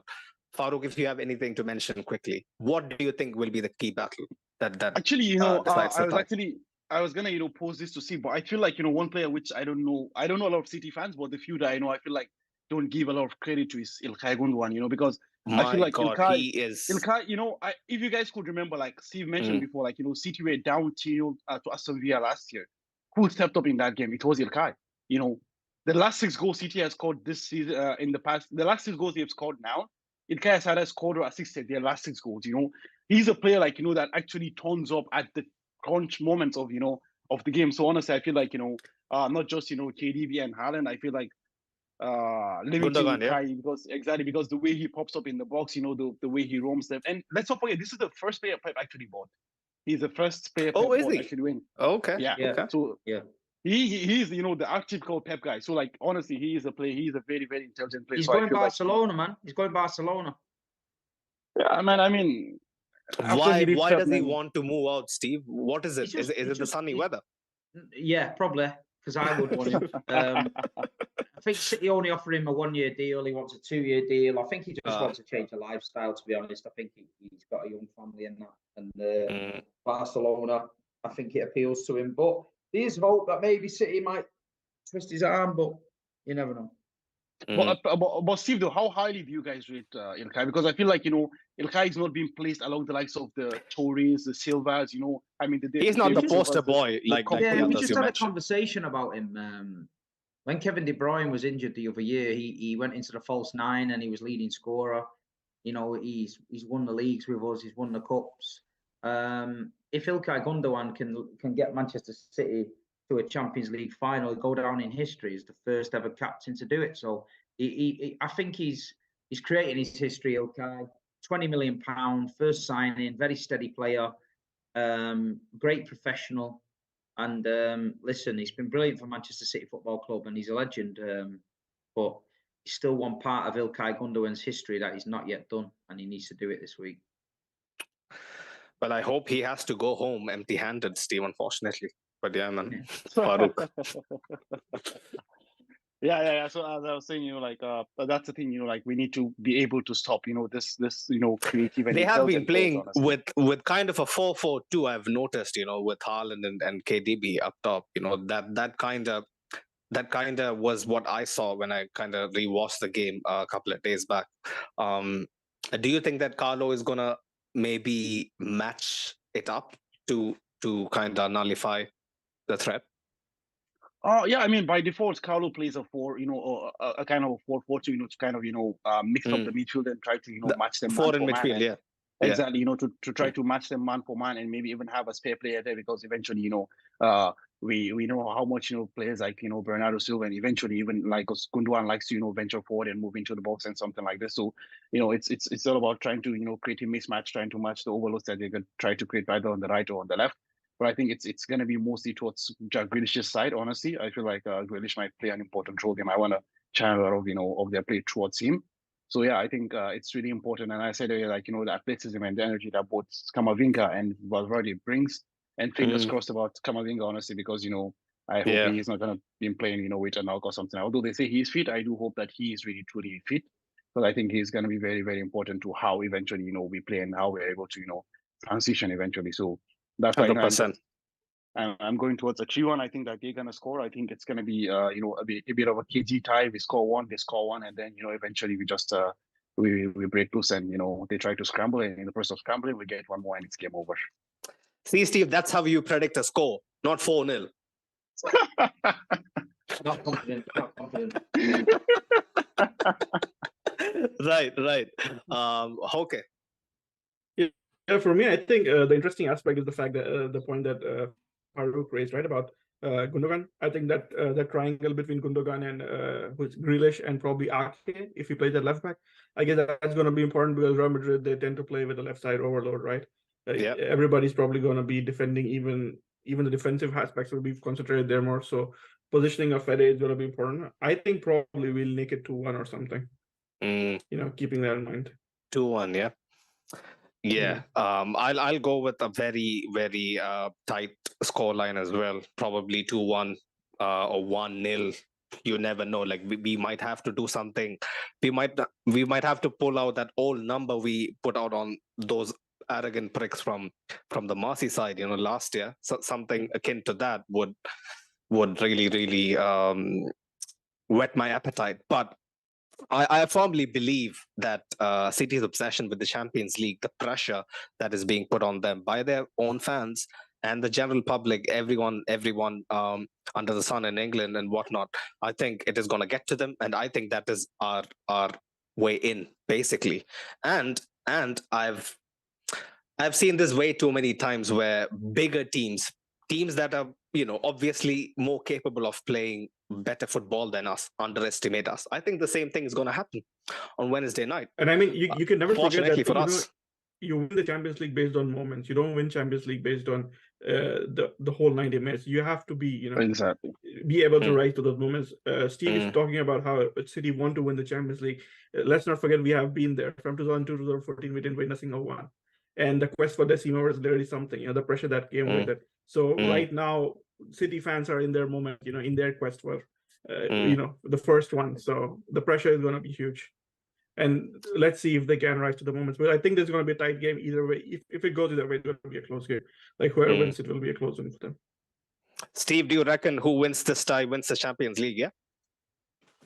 Farouk, if you have anything to mention quickly, what do you think will be the key battle that actually, decides the tie? I was gonna, pose this to see, but I feel like, one player which I don't know a lot of City fans, but the few that I know, I feel like don't give a lot of credit to is İlkay Gundogan, because I feel like God, İlkay, he is. İlkay, if you guys could remember, like Steve mentioned before, like, City were down 2-0 to Aston Villa last year. Who stepped up in that game? It was İlkay. The last 6 goals City has scored this season, in the past, the last 6 goals they have scored now, İlkay has scored or assisted their last 6 goals. He's a player like, that actually turns up at the crunch moments of of the game. So honestly, I feel like not just KDB and Haaland. I feel like limiting Gundogan, because the way he pops up in the box, the way he roams them. And let's not forget, this is the first player Pep actually bought. He's the first player Pep bought actually win. Okay. Yeah. Okay. So he's the archetypical Pep guy. So like honestly, he is a player. He's a very very intelligent player. He's so going Barcelona, man. He's going Barcelona. Yeah, man. I mean. Why does he want to move out, Steve? What is it? Is it the sunny weather? Yeah, probably, because I would want him. I think City only offer him a 1-year deal. He wants a 2-year deal. I think he just wants to change the lifestyle, to be honest. I think he's got a young family and that. And Barcelona, I think it appeals to him. But there's hope that maybe City might twist his arm, but you never know. But Steve, though, how highly do you guys rate İlkay? Because I feel like İlkay is not being placed along the likes of the Torres, the Silvas. I mean, he's not the poster boy like that. Yeah, we just had a conversation about him. When Kevin De Bruyne was injured the other year, he went into the false 9 and he was leading scorer. He's won the leagues with us. He's won the cups. If İlkay Gundogan can get Manchester City to a Champions League final, go down in history as the first ever captain to do it. So I think he's creating his history. İlkay, £20 million, first signing, very steady player, great professional. And listen, he's been brilliant for Manchester City Football Club, and he's a legend. But he's still one part of İlkay Gundogan's history that he's not yet done, and he needs to do it this week. Well, I hope he has to go home empty-handed, Steve, unfortunately. But yeah, man. Farouk. Yeah. So as I was saying, that's the thing, like we need to be able to stop, this creative. And they have been playing with kind of a 4-4-2. I've noticed, with Haaland and KDB up top. That kind of was what I saw when I kind of rewatched the game a couple of days back. Do you think that Carlo is gonna maybe match it up to kind of nullify the threat? Yeah, I mean, by default, Carlo plays a 4, a kind of a 4-4-2, to kind of, mix up the midfield and try to, match them. 4 in midfield, yeah. Exactly, to try to match them man for man and maybe even have a spare player there, because eventually, we know how much, players like, Bernardo Silva and eventually even like Gundogan likes to, venture forward and move into the box and something like this. So, it's all about trying to, create a mismatch, trying to match the overloads that they could try to create either on the right or on the left. But I think it's going to be mostly towards Jack Grealish's side, honestly. I feel like Grealish might play an important role. They might want to channel a lot of, of their play towards him. So, yeah, I think it's really important. And I said earlier, like, the athleticism and the energy that both Camavinga and Valverde brings. And fingers crossed about Camavinga, honestly, because, I hope he's not going to be playing, with an knock or something. Although they say he's fit, I do hope that he is really, truly fit. Because I think he's going to be very, very important to how eventually, we play and how we're able to, transition eventually. So, That's why, you know, 100%. I'm going towards a 3-1. I think that they're gonna score. I think it's gonna be you know, a bit of a KG tie. We score one, they score one, and then, you know, eventually we just we break loose, and, you know, they try to scramble, and in the process of scrambling, we get one more, and it's game over. See, Steve, that's how you predict a score, not 4-0. Not confident. Not confident. Right. Okay. Yeah, for me, I think the interesting aspect is the fact that the point that Farouk raised, right, about Gundogan. I think that that triangle between Gundogan and who's Grealish and probably Ake, if he plays at left back, I guess that's going to be important because Real Madrid, they tend to play with the left side overload, right? Yeah. Everybody's probably going to be defending, even the defensive aspects will be concentrated there more. So positioning of Fede is going to be important. I think probably we'll make it 2-1 or something. You know, keeping that in mind. 2-1, yeah. Yeah, I'll go with a very, very tight scoreline as well. Probably 2-1 or 1-0. You never know. Like we might have to do something. We might have to pull out that old number we put out on those arrogant pricks from the Marcy side, you know, last year. So something akin to that would really, really whet my appetite. But I firmly believe that City's obsession with the Champions League, the pressure that is being put on them by their own fans and the general public, everyone under the sun in England and whatnot, I think it is going to get to them, and I think that is our way in, basically. And I've seen this way too many times where bigger teams that are, you know, obviously more capable of playing better football than us underestimate us. I think the same thing is going to happen on Wednesday night. And I mean, you can never forget Fortunately that for us, you win the Champions League based on moments. You don't win Champions League based on the whole 90 minutes. You have to be, you know, Exactly. be able to rise to those moments. Steve is Mm. talking about how City want to win the Champions League. Let's not forget we have been there from 2002 to 2014. We didn't win a single one, and the quest for Decima was literally something. You know, the pressure that came with it. So right now, City fans are in their moment. You know, in their quest for you know, the first one. So the pressure is going to be huge. And let's see if they can rise to the moments. But I think there's going to be a tight game either way. If it goes either way, it's going to be a close game. Like whoever wins, it will be a close one for them. Steve, do you reckon who wins this tie wins the Champions League? Yeah.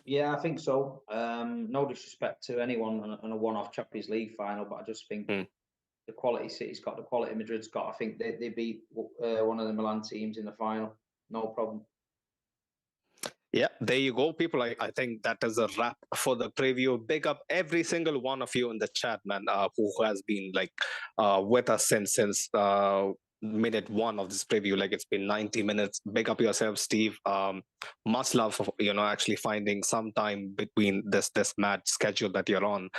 Yeah, I think so. No disrespect to anyone on a one-off Champions League final, but I just think the quality City's got, the quality Madrid's got. I think they beat one of the Milan teams in the final. No problem. Yeah, there you go, people. I think that is a wrap for the preview. Big up every single one of you in the chat, man, who has been like with us since minute one of this preview. Like it's been 90 minutes. Big up yourself, Steve. Much love for, you know, actually finding some time between this mad schedule that you're on.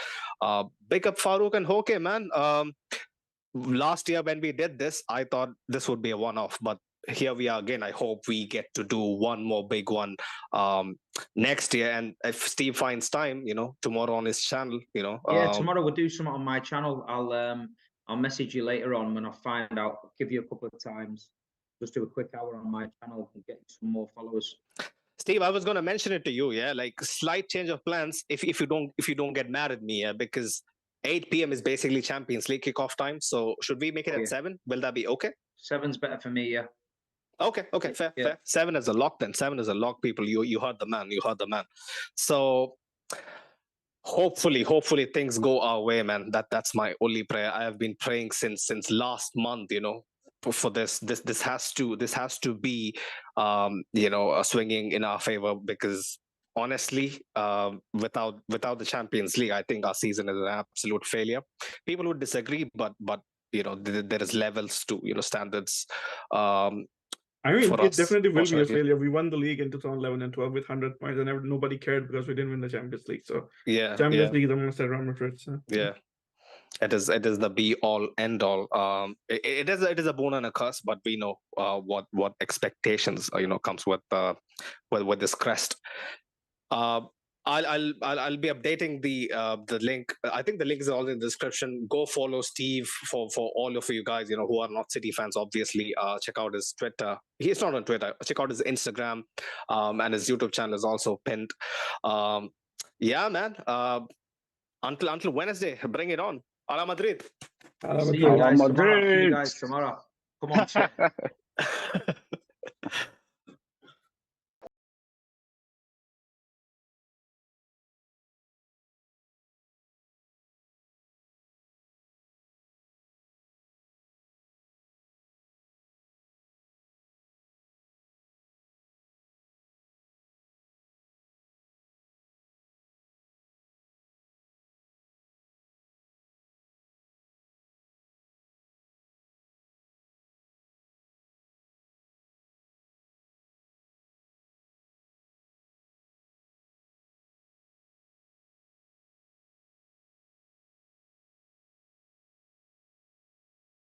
Big up Farouk and Hoke, man. Last year when we did this, I thought this would be a one-off, but here we are again. I hope we get to do one more big one next year. And if Steve finds time, you know, tomorrow on his channel, you know. Yeah, tomorrow we'll do something on my channel. I'll message you later on when I find out. I'll give you a couple of times. Just do a quick hour on my channel and get some more followers. Steve, I was going to mention it to you. Yeah, like slight change of plans. If you don't get mad at me, yeah, because 8 p.m. is basically Champions League kickoff time. So should we make it at 7? Will that be okay? 7's better for me, yeah. Okay, fair. 7 is a lock then. 7 is a lock, people. You heard the man. So hopefully things go our way, man. That's my only prayer. I have been praying since last month, you know, for this has to be you know, swinging in our favor, because honestly, without the Champions League, I think our season is an absolute failure. People would disagree, but you know, there is levels to, you know, standards. I mean, it us, definitely will be a failure. We won the league in 2011 and 12 with 100 points, and nobody cared because we didn't win the Champions League. So Champions League is the most at Real Madrid. So. Yeah, it is the be all end all. It is a boon and a curse, but we know what expectations, you know, comes with this crest. I'll be updating the link. I think the link is all in the description. Go follow Steve for all of you guys, you know, who are not City fans. Obviously, check out his Twitter. He's not on Twitter. Check out his Instagram, and his YouTube channel is also pinned. Yeah, man. Until Wednesday, bring it on. Ala Madrid. See you guys tomorrow. Come on, Tim.